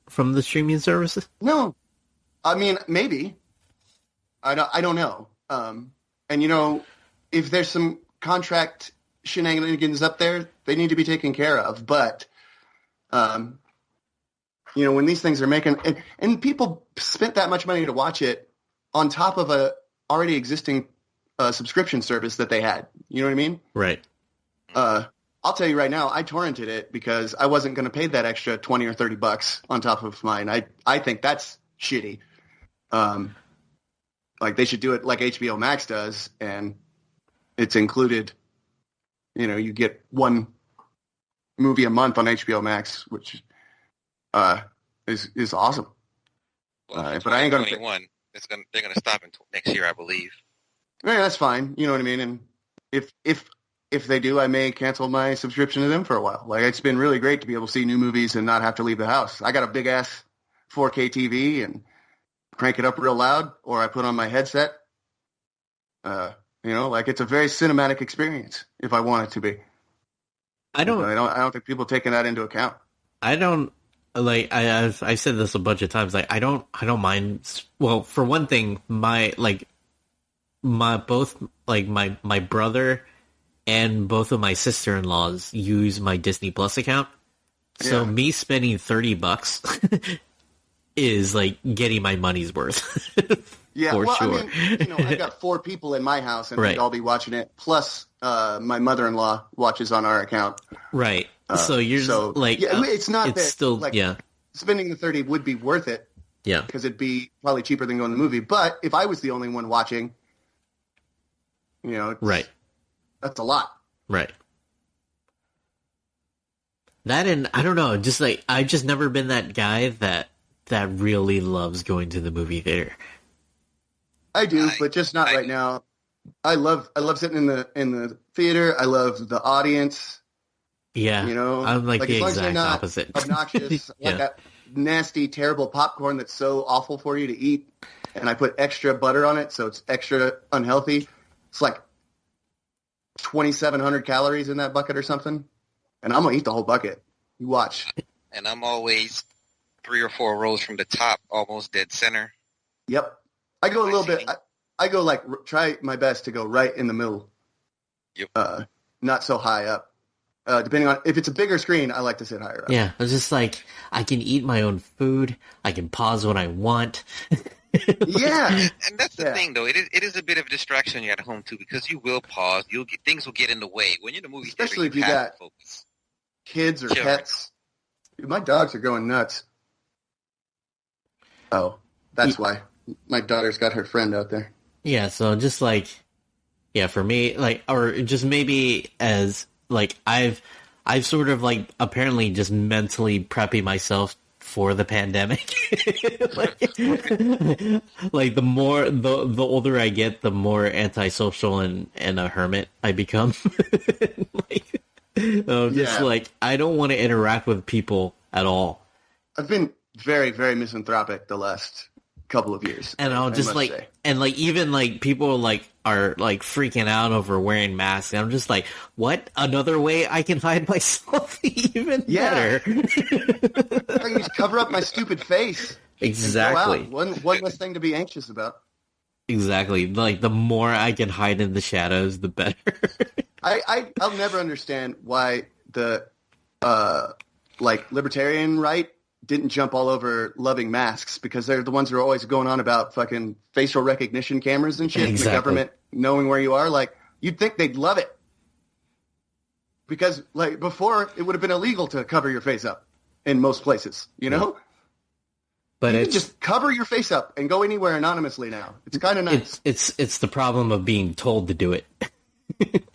from the streaming services? No, I mean, maybe. I don't know. And, you know, if there's some contract shenanigans up there, they need to be taken care of. But, you know, when these things are making and people spent that much money to watch it on top of a already existing subscription service that they had. You know what I mean? Right. I'll tell you right now, I torrented it because I wasn't going to pay that extra $20 or $30 on top of mine. I think that's shitty. Like, they should do it like HBO Max does, and it's included. You know, you get one movie a month on HBO Max, which is awesome. Well, but I ain't going to. They're going to stop until next year, I believe. Yeah, that's fine. You know what I mean? And if they do, I may cancel my subscription to them for a while. Like, it's been really great to be able to see new movies and not have to leave the house. I got a big-ass 4K TV and crank it up real loud, or I put on my headset. You know, like, it's a very cinematic experience if I want it to be. I don't think people are taking that into account. I don't, like, I've said this a bunch of times. Like, I don't mind. Well, for one thing, my brother and both of my sister-in-laws use my Disney Plus account. So me spending $30 is like getting my money's worth. Yeah, for sure. I mean, you know, I got 4 people in my house, and they'd all be watching it. Plus, my mother-in-law watches on our account. Right. So like, it's not it's that still, like, yeah. Spending the $30 would be worth it. Yeah. Because it'd be probably cheaper than going to the movie. But if I was the only one watching, you know, right. That's a lot. Right. That, and I don't know, just like, I've just never been that guy that really loves going to the movie theater. I do, but just not right now. I love sitting in the theater. I love the audience. Yeah. You know, I'm like the exact opposite. Obnoxious, like that nasty, terrible popcorn that's so awful for you to eat. And I put extra butter on it, so it's extra unhealthy. It's like 2,700 calories in that bucket or something. And I'm going to eat the whole bucket. You watch. And I'm always 3 or 4 rows from the top, almost dead center. Yep. I go a little bit. I go like try my best to go right in the middle. Yep. Not so high up. Depending on if it's a bigger screen, I like to sit higher up. Yeah, it's just like I can eat my own food. I can pause when I want. Yeah, and that's the thing, though. It is a bit of a distraction you're at home too, because you will pause. Things will get in the way when you're in the movie. Especially if you got kids or pets. Dude, my dogs are going nuts. Oh, that's why. My daughter's got her friend out there. Yeah, so just like, for me, like, or just maybe as, like, I've sort of, like, apparently just mentally prepping myself for the pandemic. like the older I get, the more antisocial and a hermit I become. Like, I don't want to interact with people at all. I've been very, very misanthropic the last couple of years, and I'll just like say. And like even like people like are like freaking out over wearing masks, and I'm just like, what, another way I can hide myself even better? I can just cover up my stupid face. Exactly. One less thing to be anxious about. Exactly. Like, the more I can hide in the shadows, the better. I'll never understand why the like libertarian right didn't jump all over loving masks because they're the ones who are always going on about fucking facial recognition cameras and shit. Exactly. And the government knowing where you are. Like, you'd think they'd love it. Because, like, before, it would have been illegal to cover your face up in most places, you know? But you it's can just cover your face up and go anywhere anonymously now. It's kind of nice. It's the problem of being told to do it.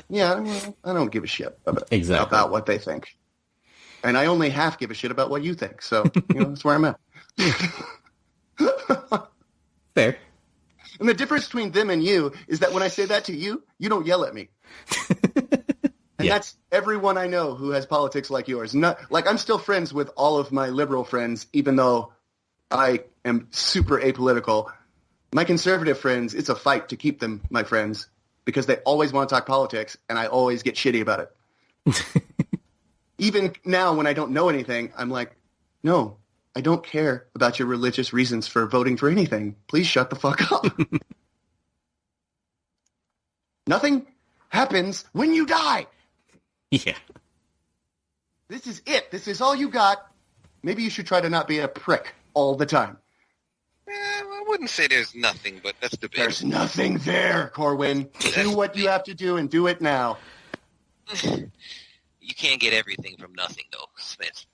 Yeah, well, I don't give a shit about what they think. And I only half give a shit about what you think. So, that's where I'm at. Fair. And the difference between them and you is that when I say that to you, you don't yell at me. And that's everyone I know who has politics like yours. Like, I'm still friends with all of my liberal friends, even though I am super apolitical. My conservative friends, it's a fight to keep them my friends because they always want to talk politics, and I always get shitty about it. Even now, when I don't know anything, I'm like, no, I don't care about your religious reasons for voting for anything. Please shut the fuck up. Nothing happens when you die. Yeah. This is it. This is all you got. Maybe you should try to not be a prick all the time. I wouldn't say there's nothing, but that's debatable. There's nothing there, Corwin. Do what you have to do and do it now. You can't get everything from nothing, though, Smith.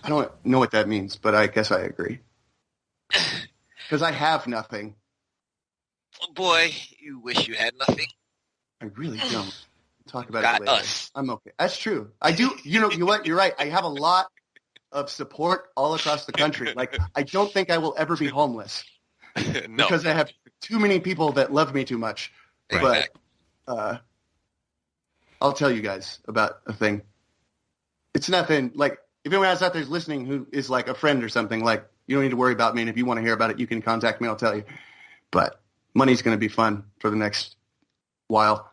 I don't know what that means, but I guess I agree. Because I have nothing. Boy, you wish you had nothing. I really don't. Talk about Got it later. us. I'm okay. That's true. I do. You know what? You're right. I have a lot of support all across the country. Like, I don't think I will ever be homeless. No. Because I have too many people that love me too much. Right. But I'll tell you guys about a thing. It's nothing, like, if anyone else out there is listening who is like a friend or something, like, you don't need to worry about me, and if you want to hear about it, you can contact me, I'll tell you. But money's going to be fun for the next while.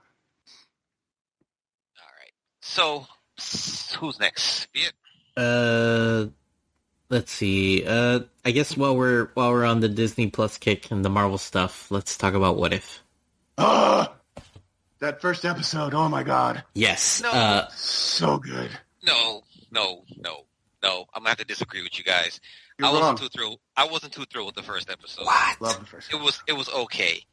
All right. So, who's next? Viet? Let's see. I guess while we're on the Disney Plus kick and the Marvel stuff, let's talk about What If. That first episode, oh my god. Yes. No. So good. No. I'm gonna have to disagree with you guys. You're I wrong. wasn't too thrilled with the first episode. What? Love the first episode. It was okay.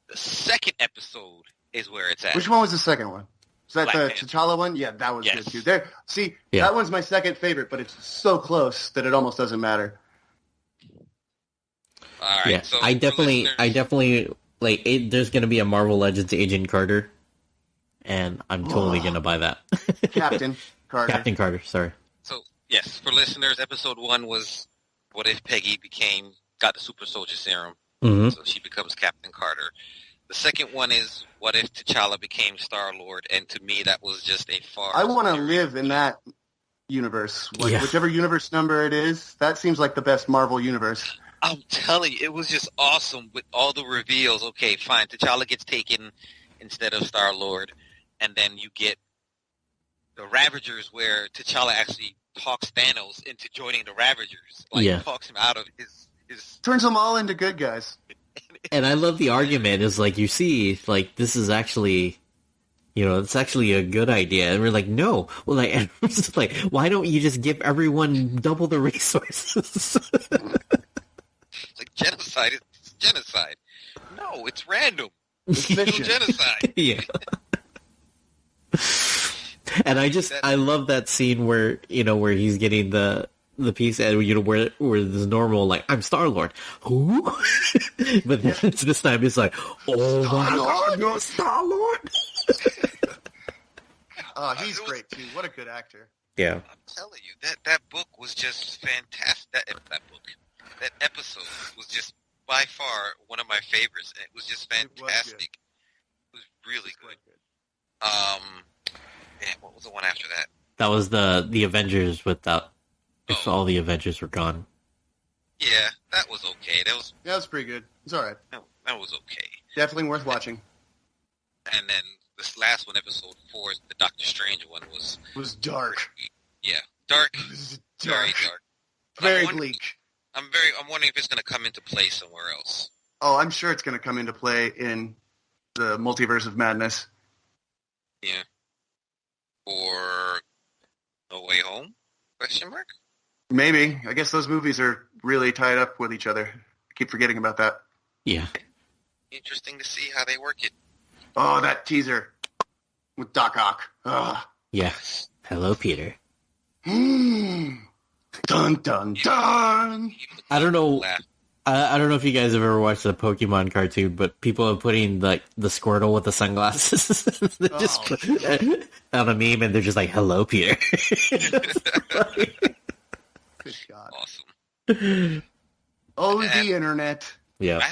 The second episode is where it's at. Which one was the second one? Is that Black the Panther. T'Challa one? Yeah, that was Yes. good too. That one's my second favorite, but it's so close that it almost doesn't matter. All right. Yeah, So I for definitely like. There's gonna be a Marvel Legends Agent Carter, and I'm totally gonna buy that. Captain Carter. Captain Carter. Sorry. So yes, for listeners, episode 1 was what if Peggy got the super soldier serum, Mm-hmm. so she becomes Captain Carter. The second one is what if T'Challa became Star-Lord, and to me that was just a far. I want to live in that universe. Whichever universe number it is, that seems like the best Marvel universe. I'm telling you, it was just awesome with all the reveals. Okay, fine, T'Challa gets taken instead of Star-Lord, and then you get the Ravagers, where T'Challa actually talks Thanos into joining the Ravagers. Talks him out of his. Turns them all into good guys. And I love the argument is like, you see, like, this is actually, it's actually a good idea. And we're like, no. Well, like, and we're just like, why don't you just give everyone double the resources? It's like genocide. It's genocide. No, it's random. It's mission. Genocide. Yeah. And I love that scene where, where he's getting the piece and, where there's normal, like, I'm Star-Lord. Who? But then this time it's like, oh my god, you're Star-Lord. He's great too. What a good actor. Yeah. I'm telling you, that book was just fantastic. That episode was just by far one of my favorites. It was just fantastic. It was really good. What was the one after that? That was the Avengers without, if all the Avengers were gone. Yeah, that was okay. That was pretty good. It's all right. that was okay. Definitely worth watching. And then this last one, episode 4, the Doctor Strange one was dark. Yeah, dark. It was Very dark. Very bleak. I'm wondering if it's going to come into play somewhere else. Oh, I'm sure it's going to come into play in the Multiverse of Madness. Yeah. Or No Way Home? Question mark? Maybe. I guess those movies are really tied up with each other. I keep forgetting about that. Yeah. Interesting to see how they work it. Oh, that teaser with Doc Ock. Ugh. Yeah. Hello, Peter. Dun, dun, dun. I don't know. I don't know if you guys have ever watched the Pokemon cartoon, but people are putting like the Squirtle with the sunglasses on a meme, and they're just like, "Hello, Peter." Good God. Awesome. Oh, the internet. Yeah. I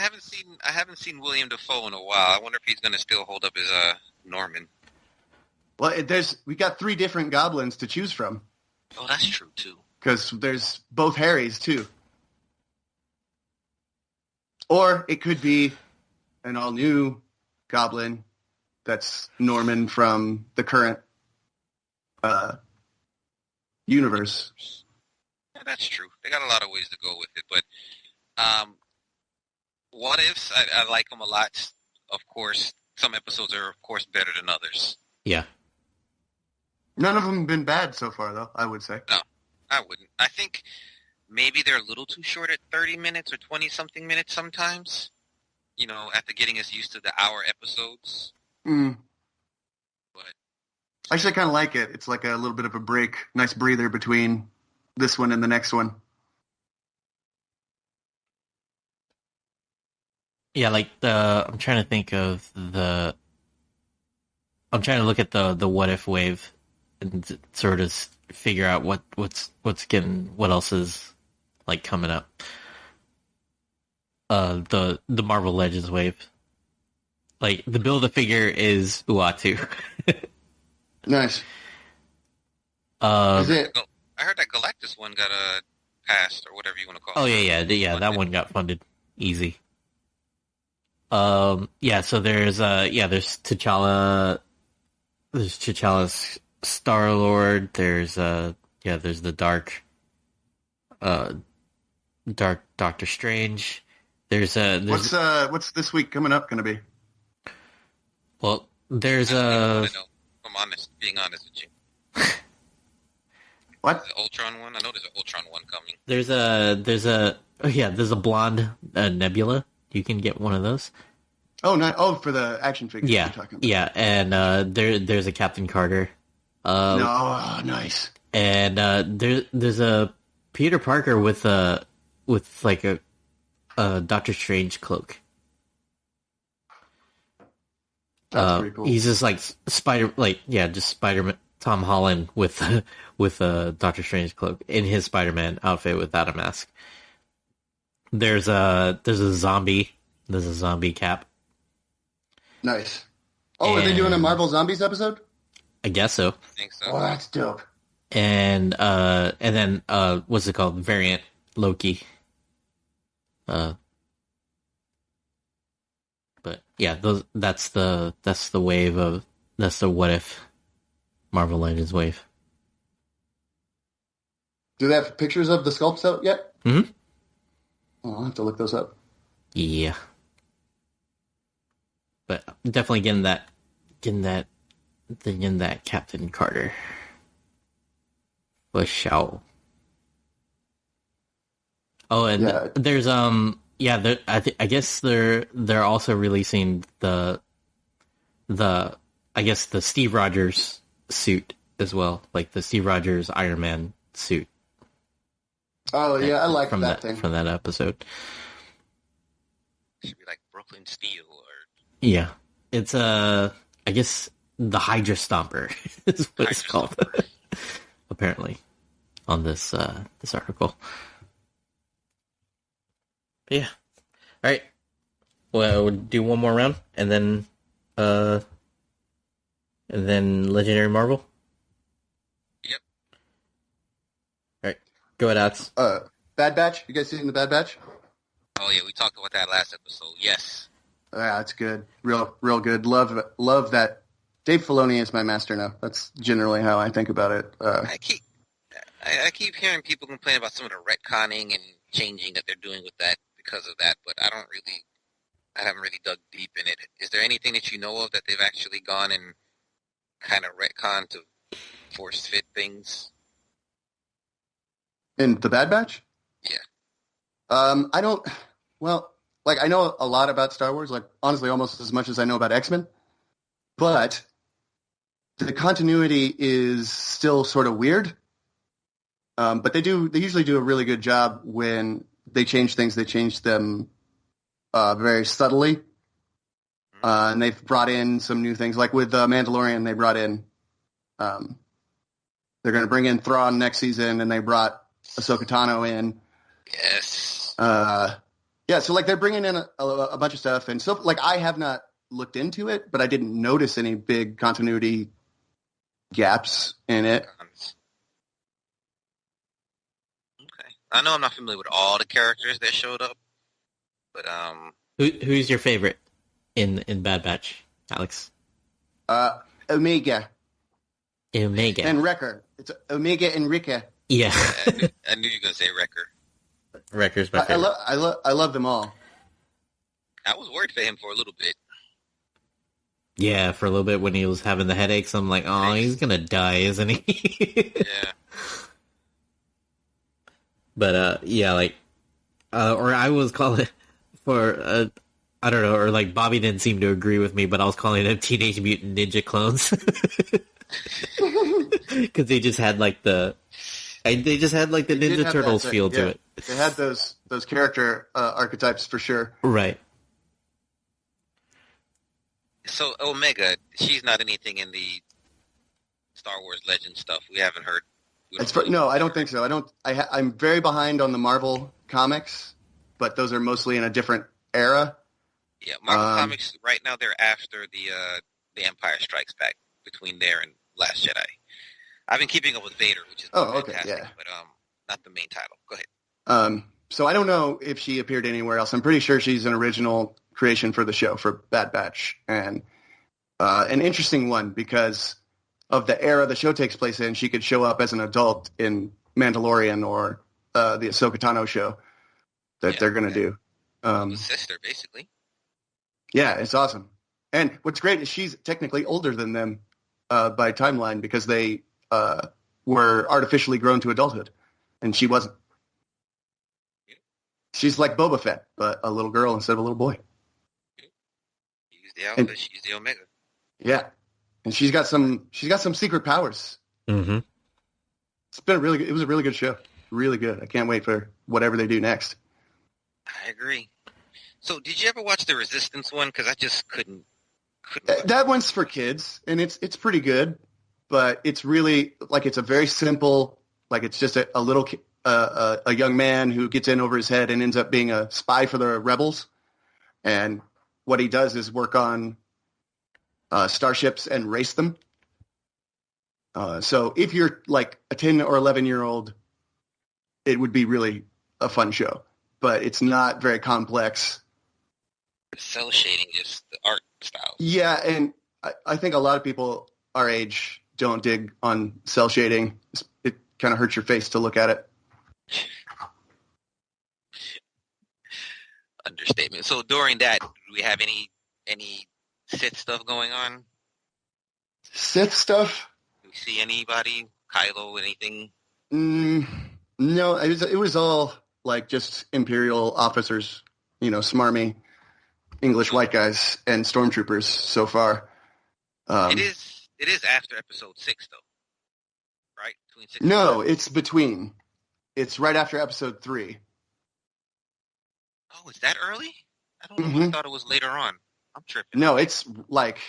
haven't seen William Dafoe in a while. I wonder if he's going to still hold up his Norman. Well, we got 3 different goblins to choose from. Oh, that's true too. Because there's both Harrys too. Or it could be an all-new goblin that's Norman from the current universe. Yeah, that's true. They got a lot of ways to go with it, but what ifs? I like them a lot. Of course, some episodes are of course better than others. Yeah. None of them have been bad so far, though, I would say. No, I wouldn't. I think maybe they're a little too short at 30 minutes or 20-something minutes sometimes. You know, after getting us used to the hour episodes. Mm. But Actually, I kind of like it. It's like a little bit of a break, nice breather between this one and the next one. Yeah, like I'm trying to think of I'm trying to look at the what if wave and sort of figure out what else is like coming up. The Marvel Legends wave. Like the Build-A-Figure is Uatu. Nice. Is it? I heard that Galactus one got passed or whatever you want to call it. Oh yeah, that one got funded easy. Yeah, so there's T'Challa. There's T'Challa's Star-Lord. There's the Dark Doctor Strange. There's what's this week coming up going to be? Well, there's if I'm being honest with you. What? The Ultron one? I know there's an Ultron one coming. There's a blonde Nebula. You can get one of those. Oh, not for the action figures you're talking about. Yeah, and there's a Captain Carter. Nice. And there's a Peter Parker with like a Doctor Strange cloak. That's pretty cool. He's just like Spider-Man, Tom Holland with a Doctor Strange cloak in his Spider-Man outfit without a mask. There's a zombie Cap. Nice. Oh, are they doing a Marvel Zombies episode? I guess so. I think so. Oh, that's dope. And then what's it called? Variant Loki. But yeah, that's the wave that's the what if Marvel Legends wave. Do they have pictures of the sculpts out yet? Mm-hmm. Oh, I'll have to look those up. Yeah. But definitely getting that Captain Carter. For sure. Oh, and there's I guess they're also releasing the Steve Rogers suit as well, like the Steve Rogers Iron Man suit. Oh yeah, I like that thing from that episode. It should be like Brooklyn Steel or yeah. It's I guess the Hydra Stomper is what it's called. Apparently, on this article. But yeah. All right. Well, we'll do one more round, and then Legendary Marvel. Yep. All right. Go ahead, Alex. Bad Batch. You guys seen the Bad Batch? Oh yeah, we talked about that last episode. Yes. Yeah, it's good. Real good. Love that. Dave Filoni is my master now. That's generally how I think about it. I keep hearing people complain about some of the retconning and changing that they're doing with that because of that, but I haven't really dug deep in it. Is there anything that you know of that they've actually gone and kind of retconned to force fit things? In The Bad Batch? Yeah. I don't. Well, like I know a lot about Star Wars. Like honestly, almost as much as I know about X-Men. But the continuity is still sort of weird. But they usually do a really good job when they change things. They change them very subtly. And they've brought in some new things. Like with Mandalorian, they brought in, they're going to bring in Thrawn next season, and they brought Ahsoka Tano in. Yes. Yeah, so like they're bringing in a bunch of stuff. And so like I have not looked into it, but I didn't notice any big continuity gaps in it. Okay. I know I'm not familiar with all the characters that showed up, but who's your favorite in Bad Batch, Alex? Omega. Omega. And Wrecker. It's Omega and Wrecker. Yeah. I knew you were gonna say Wrecker. Wrecker's my favorite. I love them all. I was worried for him for a little bit. Yeah, for a little bit when he was having the headaches, I'm like, oh, he's gonna die, isn't he? Yeah. But yeah, like, or I was calling for I don't know, or like Bobby didn't seem to agree with me, but I was calling them Teenage Mutant Ninja clones because they just had like the Ninja Turtles feel to it. They had those character archetypes for sure. Right. So Omega, she's not anything in the Star Wars Legends stuff. We haven't heard. No, I don't think so. I'm very behind on the Marvel comics, but those are mostly in a different era. Yeah, Marvel comics right now they're after the Empire Strikes Back, between there and Last Jedi. I've been keeping up with Vader, which is fantastic, but not the main title. Go ahead. So I don't know if she appeared anywhere else. I'm pretty sure she's an original creation for the show, for Bad Batch, and an interesting one because of the era the show takes place in. She could show up as an adult in Mandalorian or the Ahsoka Tano show that they're going to do. Sister, basically. Yeah, it's awesome. And what's great is she's technically older than them by timeline because they were artificially grown to adulthood, and she wasn't. She's like Boba Fett, but a little girl instead of a little boy. He's the Alpha, she's the Omega. Yeah, and she's got some secret powers. Mm-hmm. It was a really good show. Really good. I can't wait for whatever they do next. I agree. So, did you ever watch the Resistance one? Because I just couldn't. That one's for kids, and it's pretty good, but it's really like it's a very simple. Like it's just a little a young man who gets in over his head and ends up being a spy for the rebels, and what he does is work on starships and race them. So if you're like a 10 or 11-year-old, it would be really a fun show, but it's not very complex. Cell shading, just the art style. Yeah, and I think a lot of people our age don't dig on cell shading. It kind of hurts your face to look at it. Understatement. So during that, do we have any Sith stuff going on? Sith stuff? Do we see anybody? Kylo, anything? No, it was all like just Imperial officers, smarmy English white guys and stormtroopers so far. It is after episode 6 though, right? Between 6 no, it's between. It's right after episode 3. Oh, is that early? I don't know. I thought it was later on. I'm tripping. No, it's like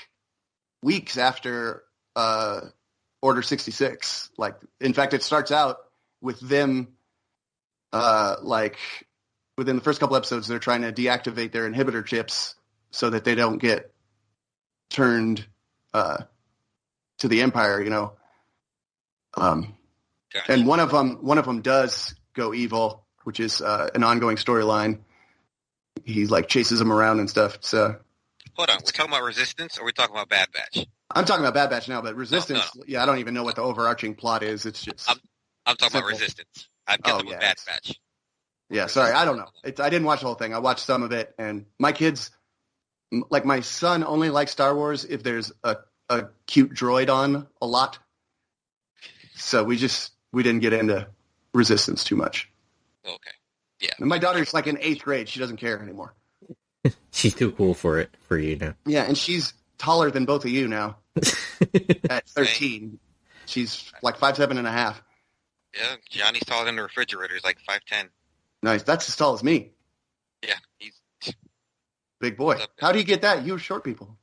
weeks after Order 66. Like, in fact, it starts out with them like within the first couple episodes, they're trying to deactivate their inhibitor chips so that they don't get turned to the Empire, Gotcha. And one of them does go evil, which is an ongoing storyline. He like chases them around and stuff. So hold on, we're talking about Resistance, or we're talking about Bad Batch? I'm talking about Bad Batch now, but Resistance, No. yeah, I don't even know what the overarching plot is. It's just I'm talking about Resistance. I'm guessing with Bad Batch. Yeah, sorry, I don't know. I didn't watch the whole thing. I watched some of it, and my kids, like my son, only likes Star Wars if there's a cute droid on a lot. So we didn't get into resistance too much. Okay. Yeah. And my daughter's like in 8th grade. She doesn't care anymore. She's too cool for you now. Yeah, and she's taller than both of you now. At 13. She's like 5'7.5". Yeah, Johnny's taller than the refrigerator. He's like 5'10". Nice. That's as tall as me. Yeah, he's big boy. How do you get that? You were short people.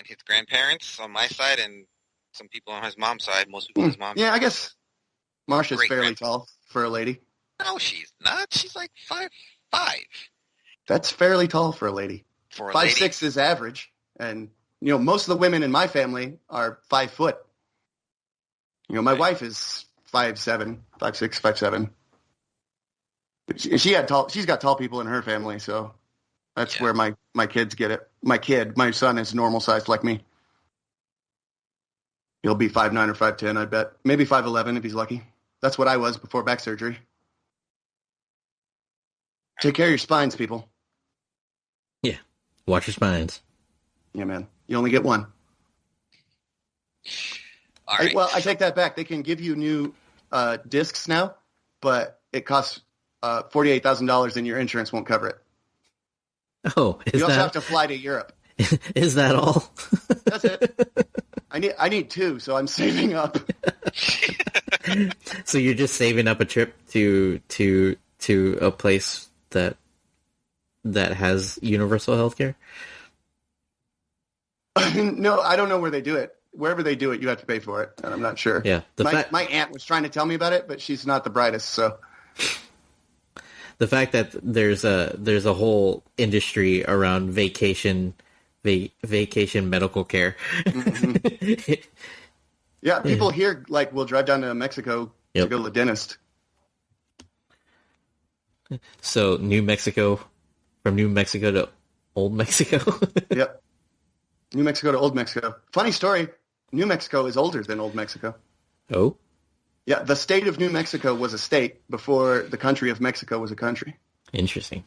His grandparents on my side and some people on his mom's side. Most people on his mom's side. Yeah, I guess Marsha's fairly tall for a lady. No, she's not. She's like 5'5". That's fairly tall for a lady. For a 5'6" is average. And, most of the women in my family are 5 foot. My wife is 5'7", 5'6", 5'7". She's got tall people in her family, so that's where my kids get it. My son is normal sized like me. He'll be 5'9" or 5'10", I bet. Maybe 5'11" if he's lucky. That's what I was before back surgery. Take care of your spines, people. Yeah. Watch your spines. Yeah, man. You only get one. All right. Well, I take that back. They can give you new discs now, but it costs $48,000 and your insurance won't cover it. Oh, you also have to fly to Europe. Is that all? That's it. I need 2, so I'm saving up. So you're just saving up a trip to a place that has universal healthcare? No, I don't know where they do it. Wherever they do it, you have to pay for it, and I'm not sure. Yeah, my aunt was trying to tell me about it, but she's not the brightest, so. The fact that there's a whole industry around vacation medical care. Mm-hmm. Yeah, people here will drive down to Mexico to go to the dentist. So from New Mexico to Old Mexico. Yep. New Mexico to Old Mexico. Funny story, New Mexico is older than Old Mexico. Oh? Yeah, the state of New Mexico was a state before the country of Mexico was a country. Interesting.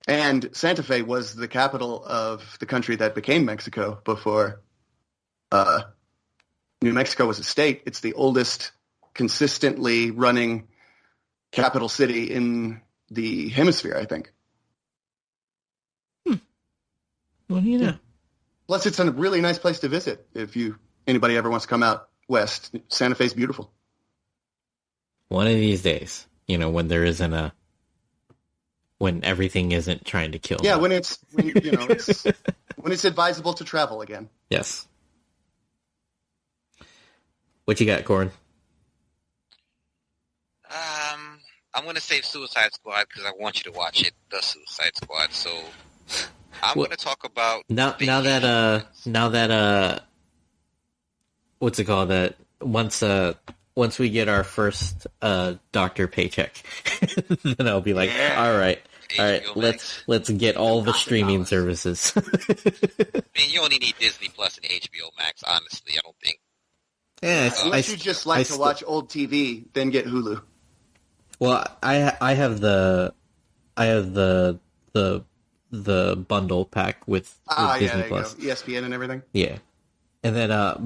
And Santa Fe was the capital of the country that became Mexico before New Mexico was a state. It's the oldest consistently running capital city in the hemisphere, I think. Well, you know. Plus, it's a really nice place to visit if anybody ever wants to come out west. Santa Fe's beautiful. One of these days, when everything isn't trying to kill. Yeah, when it's advisable to travel again. Yes. What you got, Corin? I'm going to save Suicide Squad because I want you to watch it, The Suicide Squad. So I'm going to talk about now that what's it called? That once we get our first doctor paycheck, then I'll be like, all right, let's get all the streaming services. I mean, you only need Disney Plus and HBO Max. Honestly, I don't think. Yeah, unless you just like to watch old TV, then get Hulu. Well, I have the bundle pack with Disney Plus, ESPN and everything. Yeah, and then I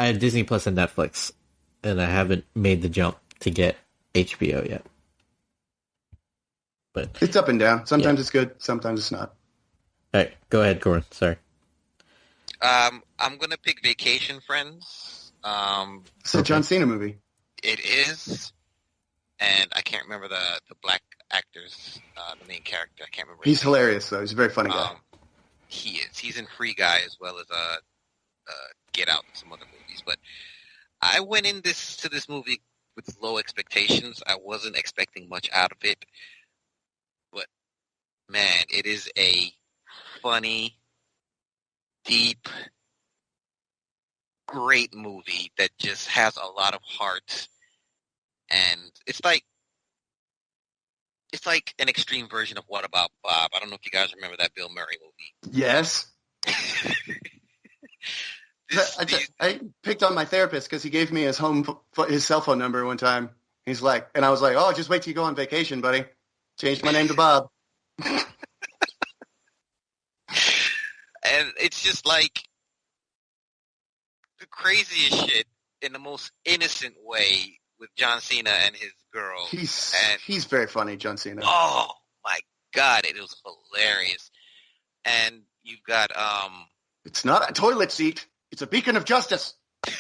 have Disney Plus and Netflix, and I haven't made the jump to get HBO yet. But it's up and down. Sometimes it's good, sometimes it's not. All right, go ahead, Corin. Sorry. I'm gonna pick Vacation Friends. It's a John Cena movie. It is, and I can't remember the black actor's the main character. I can't remember. He's hilarious though. He's a very funny guy. He is. He's in Free Guy as well as Get Out and some other movies. But I went to this movie with low expectations. I wasn't expecting much out of it, but man, it is a funny, deep, great movie that just has a lot of heart, and it's like an extreme version of What About Bob. I don't know if you guys remember that Bill Murray movie. Yes. I picked on my therapist because he gave me his cell phone number one time. He's like, and I was like, oh, just wait till you go on vacation, buddy. Changed my name to Bob. And it's just like, the craziest shit in the most innocent way with John Cena and his girl. He's very funny, John Cena. Oh my God, it was hilarious. And you've got It's not a toilet seat. It's a beacon of justice. We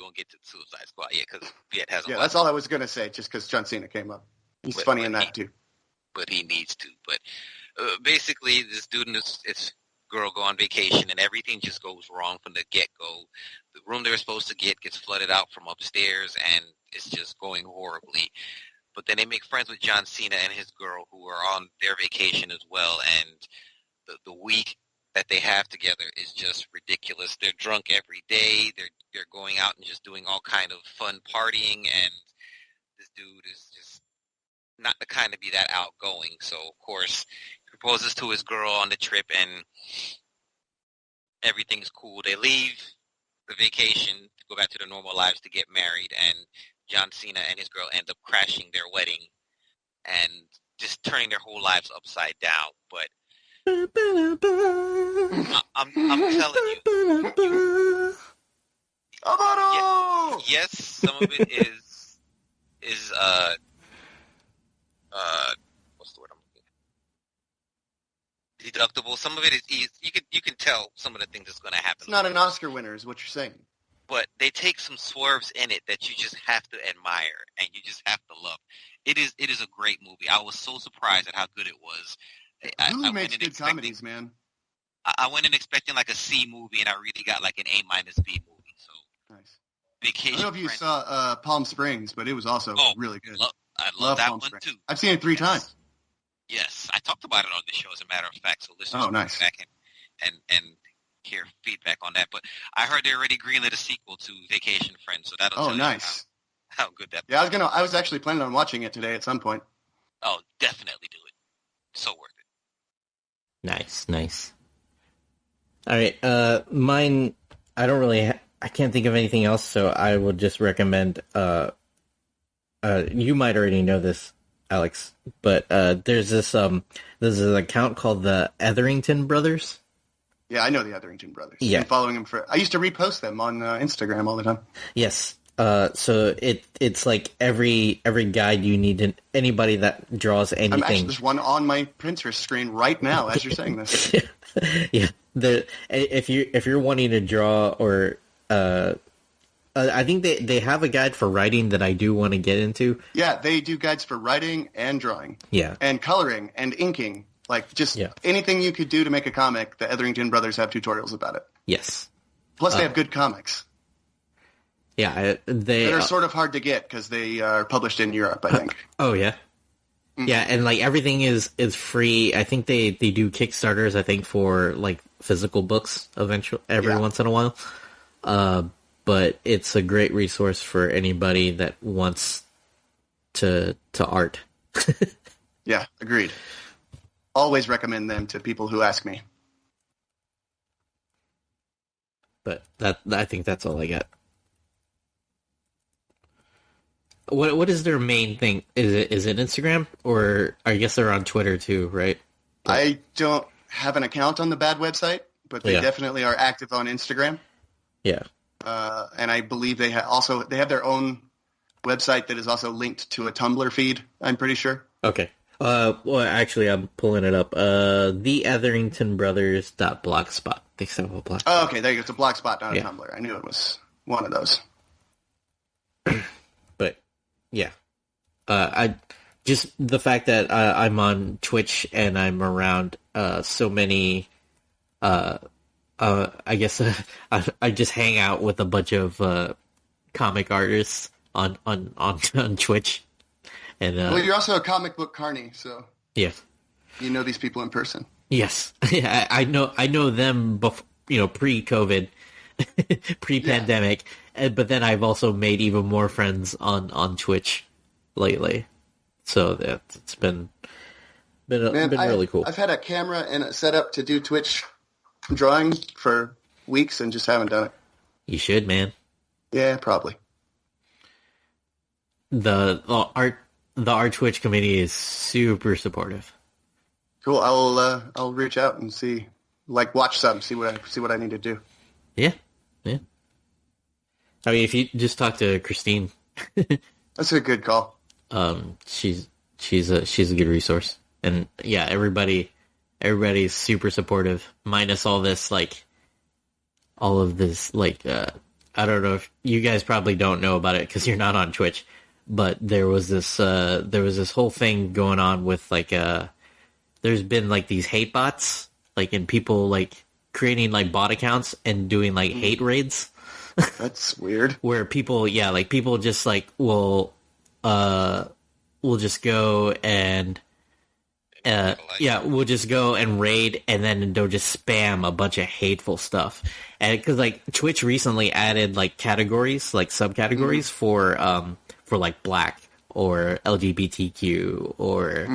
won't get to Suicide Squad yet because it has. That's all I was gonna say. Just because John Cena came up, he's funny in that too. But he needs to. But basically, this dude and his girl go on vacation, and everything just goes wrong from the get-go. The room they were supposed to get gets flooded out from upstairs, and it's just going horribly. But then they make friends with John Cena and his girl, who are on their vacation as well, and the week that they have together is just ridiculous. They're drunk every day. They're going out and just doing all kind of fun partying, and this dude is just not the kind to be that outgoing. So, of course, he proposes to his girl on the trip, and everything's cool. They leave the vacation to go back to their normal lives to get married, and John Cena and his girl end up crashing their wedding and just turning their whole lives upside down. But I'm telling you. Yes, some of it is what's the word I'm looking at? Deductible. Some of it is easy. You can tell some of the things that's going to happen. It's not an Oscar winner, is what you're saying. But they take some swerves in it that you just have to admire and you just have to love. It is a great movie. I was so surprised at how good it was. Hulu makes good comedies, man. I went in expecting like a C movie, and I really got like an A-B movie. So nice. Vacation. I don't know if you saw Palm Springs, but it was also really good. I love that Palm one Springs too. I've seen it 3 times. Yes, I talked about it on the show, as a matter of fact. So listeners nice. Back and hear feedback on that. But I heard they already greenlit a sequel to Vacation Friends, so that'll tell nice. you how good that. Yeah, I was actually planning on watching it today at some point. Oh, definitely do it. So worth it. Nice. All right, mine. I don't really. I can't think of anything else, so I will just recommend. You might already know this, Alex, but there's this an account called the Etheringtonbrothers. Yeah, I know the Etheringtonbrothers. Yeah, I've been following them I used to repost them on Instagram all the time. Yes. So it's like every guide you need, and anybody that draws anything. I'm actually, there's one on my Pinterest screen right now as you're saying this. Yeah. If you're wanting to draw, or I think they have a guide for writing that I do want to get into. Yeah, they do guides for writing and drawing. Yeah. And coloring and inking. Like just anything you could do to make a comic, the Etheringtonbrothers have tutorials about it. Yes. Plus they have good comics. Yeah, they are sort of hard to get because they are published in Europe, I think. Oh yeah, mm-hmm. Yeah, and like everything is free. I think they do Kickstarters. I think for like physical books every once in a while. But it's a great resource for anybody that wants to art. Yeah, agreed. Always recommend them to people who ask me. But I think that's all I got. What is their main thing? Is it Instagram, or I guess they're on Twitter too, right? I don't have an account on the bad website, but they definitely are active on Instagram. Yeah. And I believe they have their own website that is also linked to a Tumblr feed, I'm pretty sure. Okay. Well, actually, I'm pulling it up. The Etheringtonbrothers.blogspot. They have a blogspot. Oh, okay. There you go. It's a blogspot, not a Tumblr. I knew it was one of those. But yeah, I just the fact that I'm on Twitch and I'm around so many. I guess I just hang out with a bunch of comic artists on Twitch. And well, you're also a comic book carny, so yeah, you know these people in person. Yes, yeah, I know them before, pre-COVID, pre-pandemic, but then I've also made even more friends on Twitch lately. So it's been really cool. I've had a camera and a setup to do Twitch drawing for weeks and just haven't done it. You should, man. Yeah, probably. The art Twitch community is super supportive. Cool. I'll reach out and see, watch some, see what I need to do. Yeah. I mean, if you just talk to Christine, That's a good call. she's a good resource, and yeah, everybody's super supportive. Minus all this all of this I don't know if you guys probably don't know about it because you're not on Twitch, but there was this whole thing going on with there's been these hate bots and people creating bot accounts and doing hate raids. That's weird. Where people people just will just go and we'll just go and raid, and then they'll just spam a bunch of hateful stuff. And because Twitch recently added categories, subcategories for Black or LGBTQ or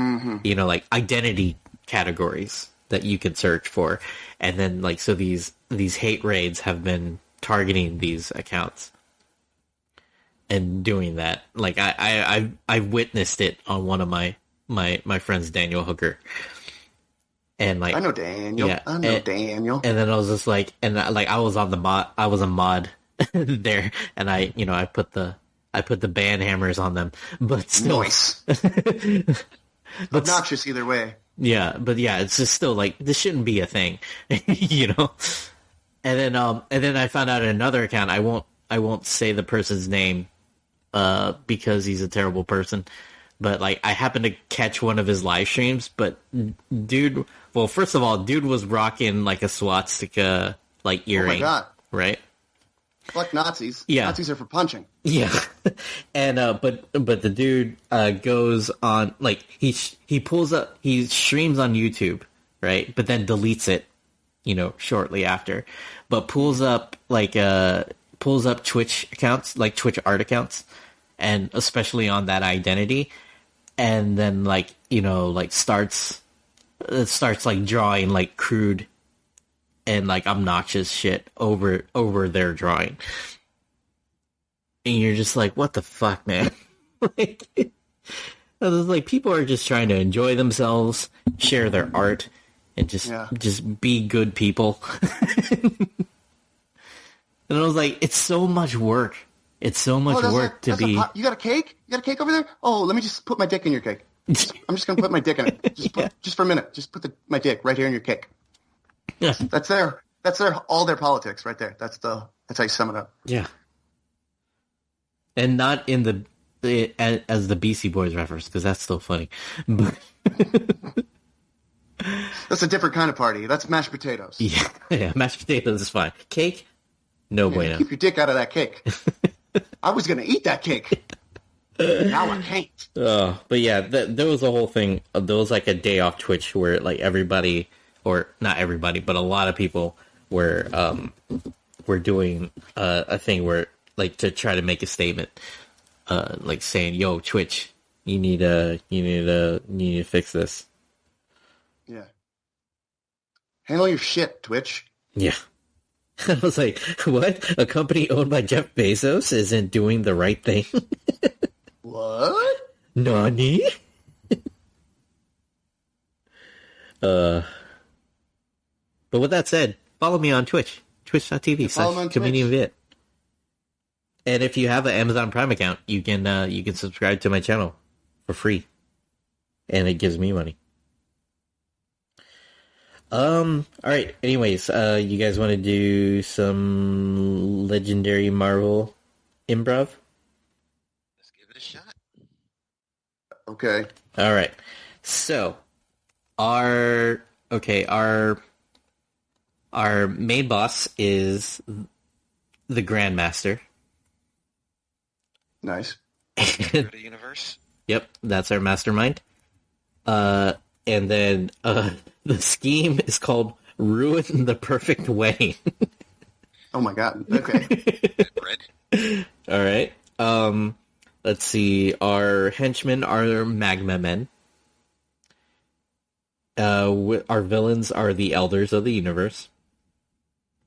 identity categories that you can search for, and then so these hate raids have been targeting these accounts and doing that. I witnessed it on one of my friends, Daniel Hooker, and I know Daniel. Yeah, Daniel. And then I was just I was on the mod. I was a mod there, and I put the ban hammers on them, but still, nice. Obnoxious either way. Yeah, but it's just still this shouldn't be a thing, And then I found out another account. I won't say the person's name, because he's a terrible person. But I happened to catch one of his live streams. But dude, well, first of all, dude was rocking a swastika earring. Oh my god! Right? Fuck Nazis. Yeah, Nazis are for punching. Yeah, and but the dude goes on he pulls up, he streams on YouTube, right? But then deletes it, shortly after. But pulls up Twitch accounts, Twitch art accounts, and especially on that identity, and then starts drawing crude and obnoxious shit over their drawing. And you're just what the fuck, man? People are just trying to enjoy themselves, share their art, and just be good people. And I was it's so much work. It's so much work to be... You got a cake? You got a cake over there? Oh, let me just put my dick in your cake. I'm just going to put my dick in it. Just for a minute. Just put my dick right here in your cake. Yeah. That's all their politics right there. That's how you sum it up. Yeah. And not in as the BC Boys reference, because that's still funny. But that's a different kind of party. That's mashed potatoes. Yeah, mashed potatoes is fine. Cake? No bueno. Keep your dick out of that cake. I was going to eat that cake. Now I can't. But yeah, there was a whole thing. There was a day off Twitch where everybody, or not everybody, but a lot of people were doing a thing where to try to make a statement, saying, "Yo, Twitch, you need to fix this." Yeah. Handle your shit, Twitch. Yeah. I was what? A company owned by Jeff Bezos isn't doing the right thing? What? Nani? But with that said, follow me on Twitch. Twitch.tv/ComedianVit. And if you have an Amazon Prime account, you can subscribe to my channel for free. And it gives me money. Alright, anyways, you guys want to do some legendary Marvel improv? Let's give it a shot. Okay. Alright. So, our main boss is the Grandmaster. Nice. The universe. Yep, that's our mastermind. And then the scheme is called Ruin the Perfect Wedding. Oh my god. Okay. All right. Let's see. Our henchmen are Magma Men. Our villains are the Elders of the Universe.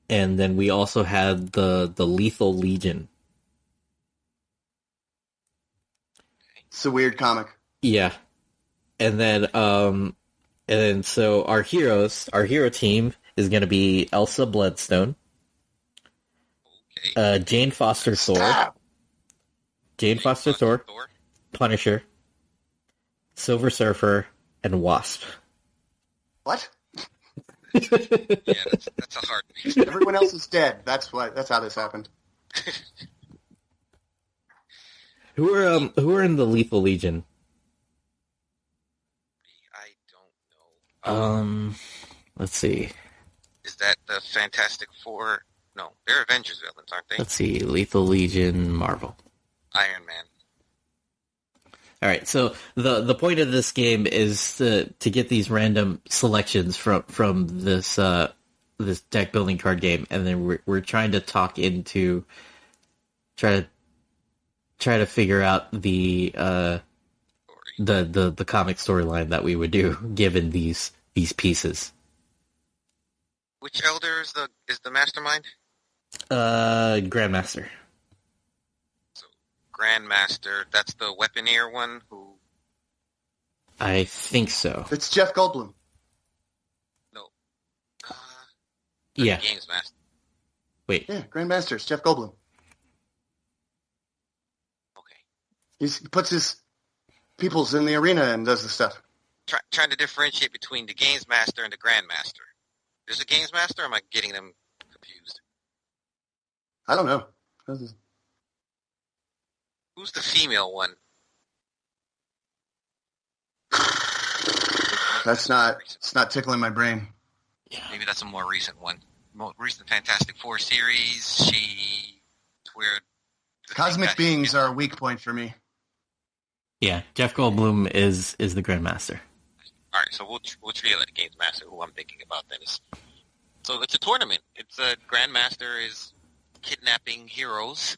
And then we also have the Lethal Legion. It's a weird comic. Yeah. And then so our hero team is going to be Elsa Bloodstone, Okay. Jane Foster Thor. Jane Foster Thor. Punisher. Silver Surfer, and Wasp. What? Yeah, that's a hard mix. Everyone else is dead. That's how this happened. Who are in the Lethal Legion? I don't know. Let's see. Is that the Fantastic Four? No, they're Avengers villains, aren't they? Let's see. Lethal Legion, Marvel. Iron Man. All right. So the point of this game is to get these random selections from this this deck building card game, and then we're trying to talk into try to figure out the comic storyline that we would do given these pieces. Which elder is the mastermind? Grandmaster. So Grandmaster, that's the weaponeer one who... I think so. It's Jeff Goldblum. No. Yeah. Games Master. Wait. Yeah, Grandmaster. It's Jeff Goldblum. Okay. He puts his peoples in the arena and does the stuff. Trying to differentiate between the Games Master and the Grandmaster. There's a Games Master, or am I getting them confused? I don't know. Who's the female one? It's not tickling my brain. Yeah. Maybe that's a more recent one. More recent Fantastic Four series. Where Cosmic beings are a weak point for me. Yeah, Jeff Goldblum is the Grandmaster. All right, so we'll treat it like Games Master. Who I'm thinking about then is. So it's a tournament. It's a Grandmaster is kidnapping heroes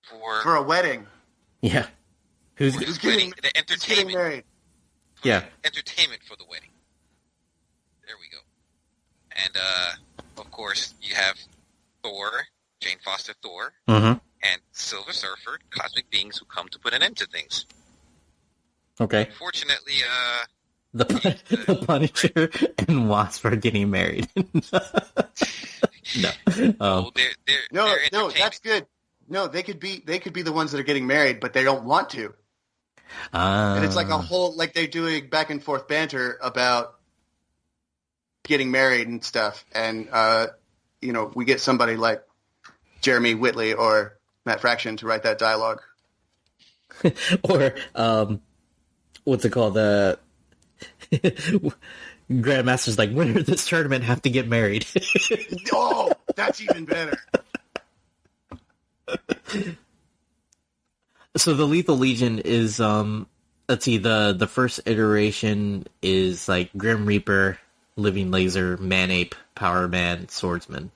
for a wedding. Yeah. Who's wedding? The entertainment. Who's getting married? Yeah. Entertainment for the wedding. There we go. And of course you have Thor, Jane Foster Thor, Mm-hmm. and Silver Surfer, cosmic beings who come to put an end to things. Okay. Unfortunately, The Punisher and Wasp are getting married. No. No, that's good. No, they could be the ones that are getting married, but they don't want to. And it's like a whole, like they're doing back and forth banter about getting married and stuff. And, we get somebody like Jeremy Whitley or Matt Fraction to write that dialogue. Or, what's it called? Grandmaster's like, winner of this tournament have to get married. Oh, that's even better. So the Lethal Legion is, let's see, the first iteration is like Grim Reaper, Living Laser, Man-Ape, Power Man, Swordsman.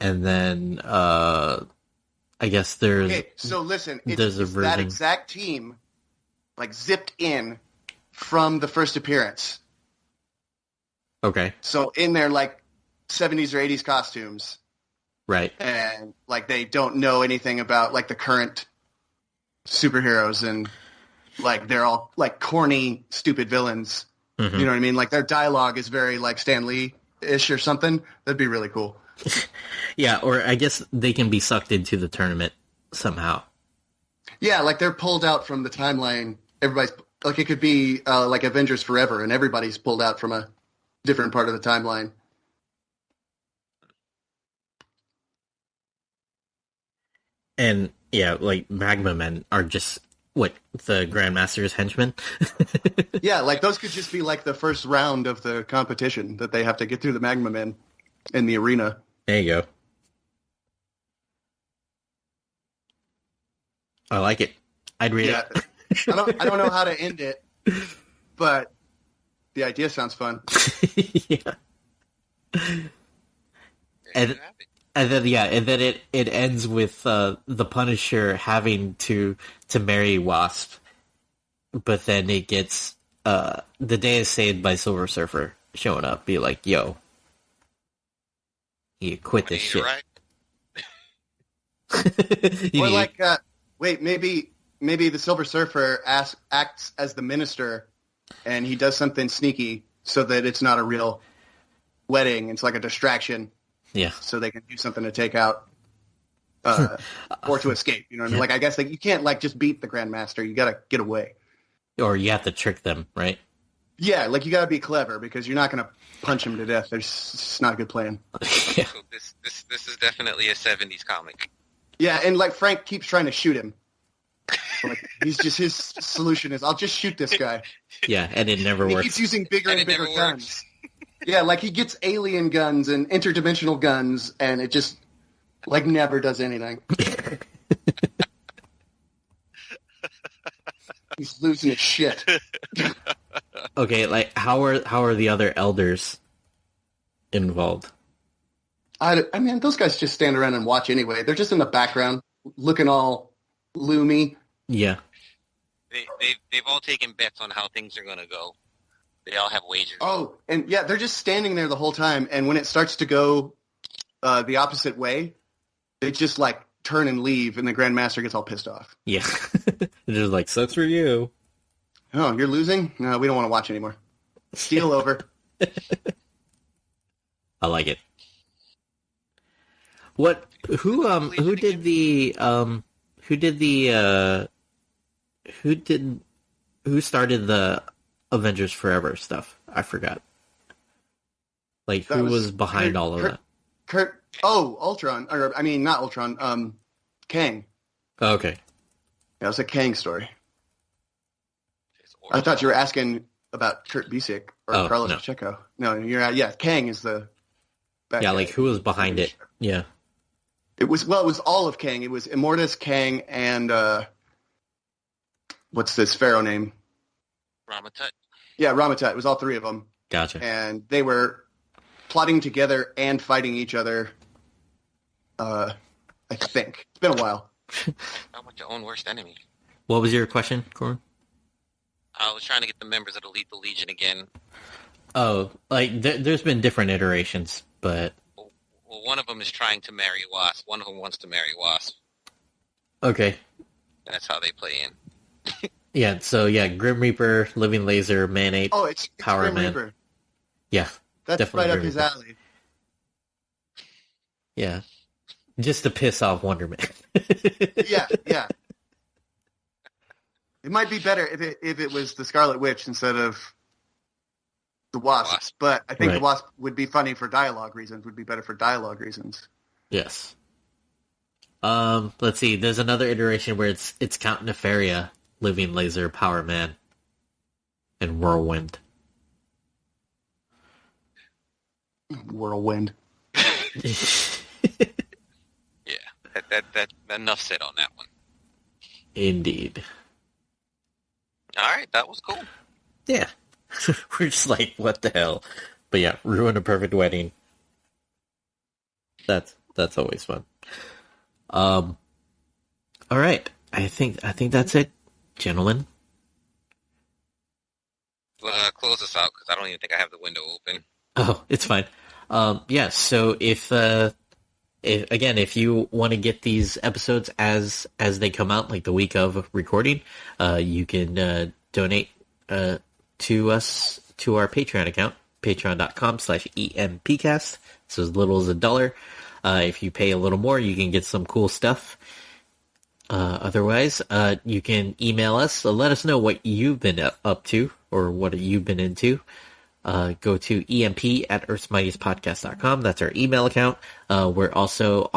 And then, I guess there's... Okay, so listen, it's there's a that version. exact team, like, zipped in from the first appearance. Okay. So in their, like, 70s or 80s costumes. Right. And, like, they don't know anything about, like, the current superheroes. And, like, they're all, like, corny, stupid villains. Mm-hmm. You know what I mean? Like, their dialogue is very, like, Stan Lee-ish or something. That'd be really cool. Yeah, or I guess they can be sucked into the tournament somehow. Yeah, like, they're pulled out from the timeline. Everybody's, like, it could be, like, Avengers Forever, and everybody's pulled out from a different part of the timeline. And, yeah, like, Magma Men are just, what, the Grandmaster's henchmen? Yeah, like, those could just be, like, the first round of the competition that they have to get through the Magma Men in the arena. There you go. I like it. I'd read it. I don't know how to end it, but the idea sounds fun. Yeah. And then it ends with the Punisher having to marry Wasp, but then it gets the day is saved by Silver Surfer showing up, be like, "Yo, you quit this shit." Right? Or like, wait, maybe the Silver Surfer acts as the minister, and he does something sneaky so that it's not a real wedding. It's like a distraction. Yeah. So they can do something to take out or to escape. You know what I mean? Like, I guess you can't like just beat the Grandmaster. You got to get away. Or you have to trick them, right? Yeah, like you got to be clever because you're not going to punch him to death. It's not a good plan. Yeah. So this is definitely a 70s comic. Yeah, and like Frank keeps trying to shoot him. Like, his solution is, I'll just shoot this guy. Yeah, and it never works. He keeps using bigger and bigger guns. Yeah, like he gets alien guns and interdimensional guns, and it just like never does anything. He's losing his shit. Okay, like how are the other elders involved? I mean, those guys just stand around and watch anyway. They're just in the background, looking all gloomy. Yeah. They've all taken bets on how things are going to go. They all have wagers. Oh, and yeah, they're just standing there the whole time. And when it starts to go the opposite way, they just like turn and leave, and the Grandmaster gets all pissed off. Yeah. They're just like, sucks for you. Oh, you're losing? No, we don't want to watch anymore. Steal over. I like it. Who started the Avengers Forever stuff? I forgot. Like, who was behind all of that? Ultron. Or, I mean, not Ultron. Kang. Oh, okay. Yeah, it was a Kang story. I thought you were asking about Kurt Busiek or Carlos Pacheco. No, yeah, Kang is the bad guy. Like, who was behind it? Yeah. It was all of Kang. It was Immortus, Kang, and what's this pharaoh name? Ramatut. Yeah, Ramatut. It was all three of them. Gotcha. And they were plotting together and fighting each other. I think it's been a while. How about your own worst enemy? What was your question, Corin? I was trying to get the members of the Lethal Legion again. Oh, like there's been different iterations, but well, one of them is trying to marry Wasp. One of them wants to marry Wasp. Okay. That's how they play in. Yeah. So yeah, Grim Reaper, Living Laser, Man-Ape. Oh, it's Power Grim Man. Reaper. Yeah, that's right up his alley. Yeah, just to piss off Wonder Man. Yeah. It might be better if it was the Scarlet Witch instead of the Wasp. But I think the Wasp would be funny for dialogue reasons. Would be better for dialogue reasons. Yes. Let's see. There's another iteration where it's Count Nefaria, Living Laser, Power Man, and Whirlwind. Whirlwind. Yeah, that enough said on that one. Indeed. All right, that was cool. Yeah. We're just like, what the hell? But yeah, Ruin a Perfect Wedding. That's always fun. All right. I think that's it, gentlemen. Close this out because I don't even think I have the window open. Oh, it's fine. Yeah. So if you want to get these episodes as they come out, like the week of recording, you can donate to us to our Patreon account, patreon.com/EMPcast. So as little as $1. If you pay a little more, you can get some cool stuff. Otherwise, you can email us. Let us know what you've been up to or what you've been into. Go to emp@earthsmightiestpodcast.com. That's our email account. We're also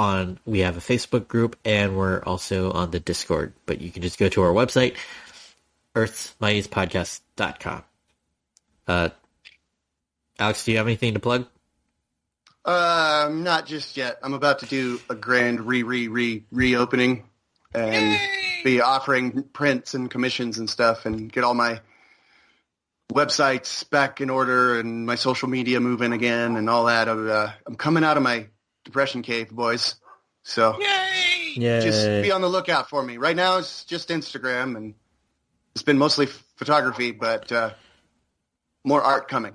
we have a Facebook group, and we're also on the Discord. But you can just go to our website, earthsmightiestpodcast.com. Alex, do you have anything to plug? Not just yet. I'm about to do a grand reopening and be offering prints and commissions and stuff and get all my websites back in order and my social media moving again and all that. I'm coming out of my depression cave, boys. So just be on the lookout for me. Right now it's just Instagram and it's been mostly photography, but more art coming.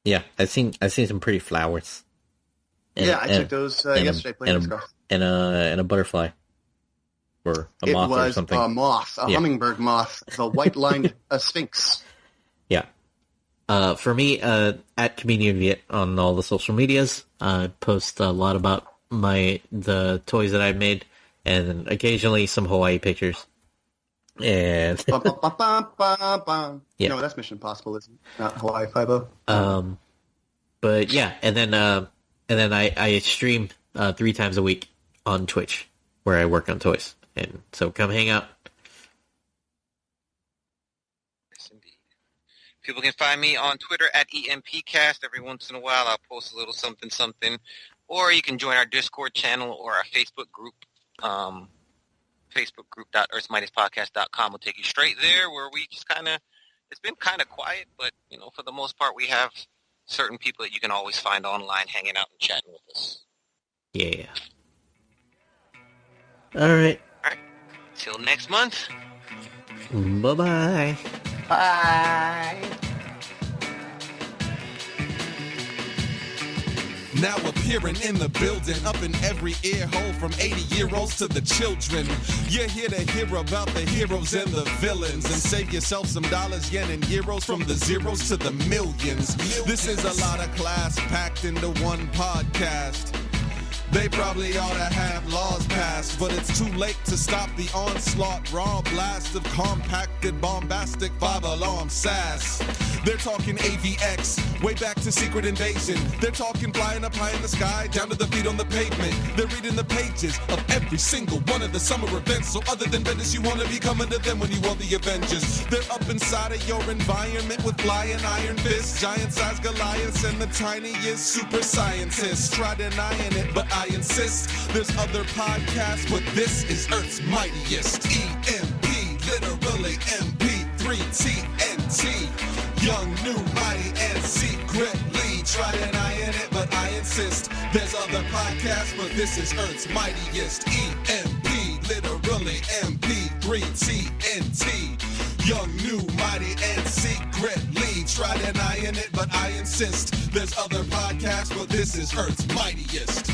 Yeah, I've seen some pretty flowers. I took those yesterday playing disc golf. And a butterfly. Or a moth or something. It was a moth, a hummingbird moth, the white-lined sphinx. Yeah. For me, at Comedian Viet on all the social medias. I post a lot about the toys that I've made, and occasionally some Hawaii pictures. And Bum, bum, bum, bum, bum, bum. Yeah. No, that's Mission Impossible, isn't it? Not Hawaii Five-0. But yeah, and then I stream 3 times a week on Twitch where I work on toys, and so come hang out. Yes, indeed. People can find me on Twitter at EMPcast. Every once in a while, I'll post a little something, or you can join our Discord channel or our Facebook group. Facebook group.earthsmightiestpodcast.com will take you straight there, where we just it's been kind of quiet, but for the most part, we have certain people that you can always find online hanging out and chatting with us. Yeah. All right. Till next month. Bye-bye. Bye. Now appearing in the building, up in every ear hole from 80-year-olds to the children. You're here to hear about the heroes and the villains, and save yourself some dollars, yen, and euros from the zeros to the millions. This is a lot of class packed into one podcast. They probably ought to have laws passed, but it's too late to stop the onslaught. Raw blast of compacted, bombastic, 5-alarm sass. They're talking AVX, way back to Secret Invasion. They're talking flying up high in the sky, down to the feet on the pavement. They're reading the pages of every single one of the summer events. So other than Bendis, you want to be coming to them when you want the Avengers. They're up inside of your environment with flying iron fists, giant-sized Goliaths, and the tiniest super scientists. Try denying it, but I insist. There's other podcasts, but this is Earth's Mightiest. EMP, literally MP3 TNT. Young, new, mighty, and secretly. Try denying it, but I insist. There's other podcasts, but this is Earth's Mightiest. EMP, literally MP3 TNT. Young, new, mighty, and secretly. Try denying it, but I insist. There's other podcasts, but this is Earth's Mightiest.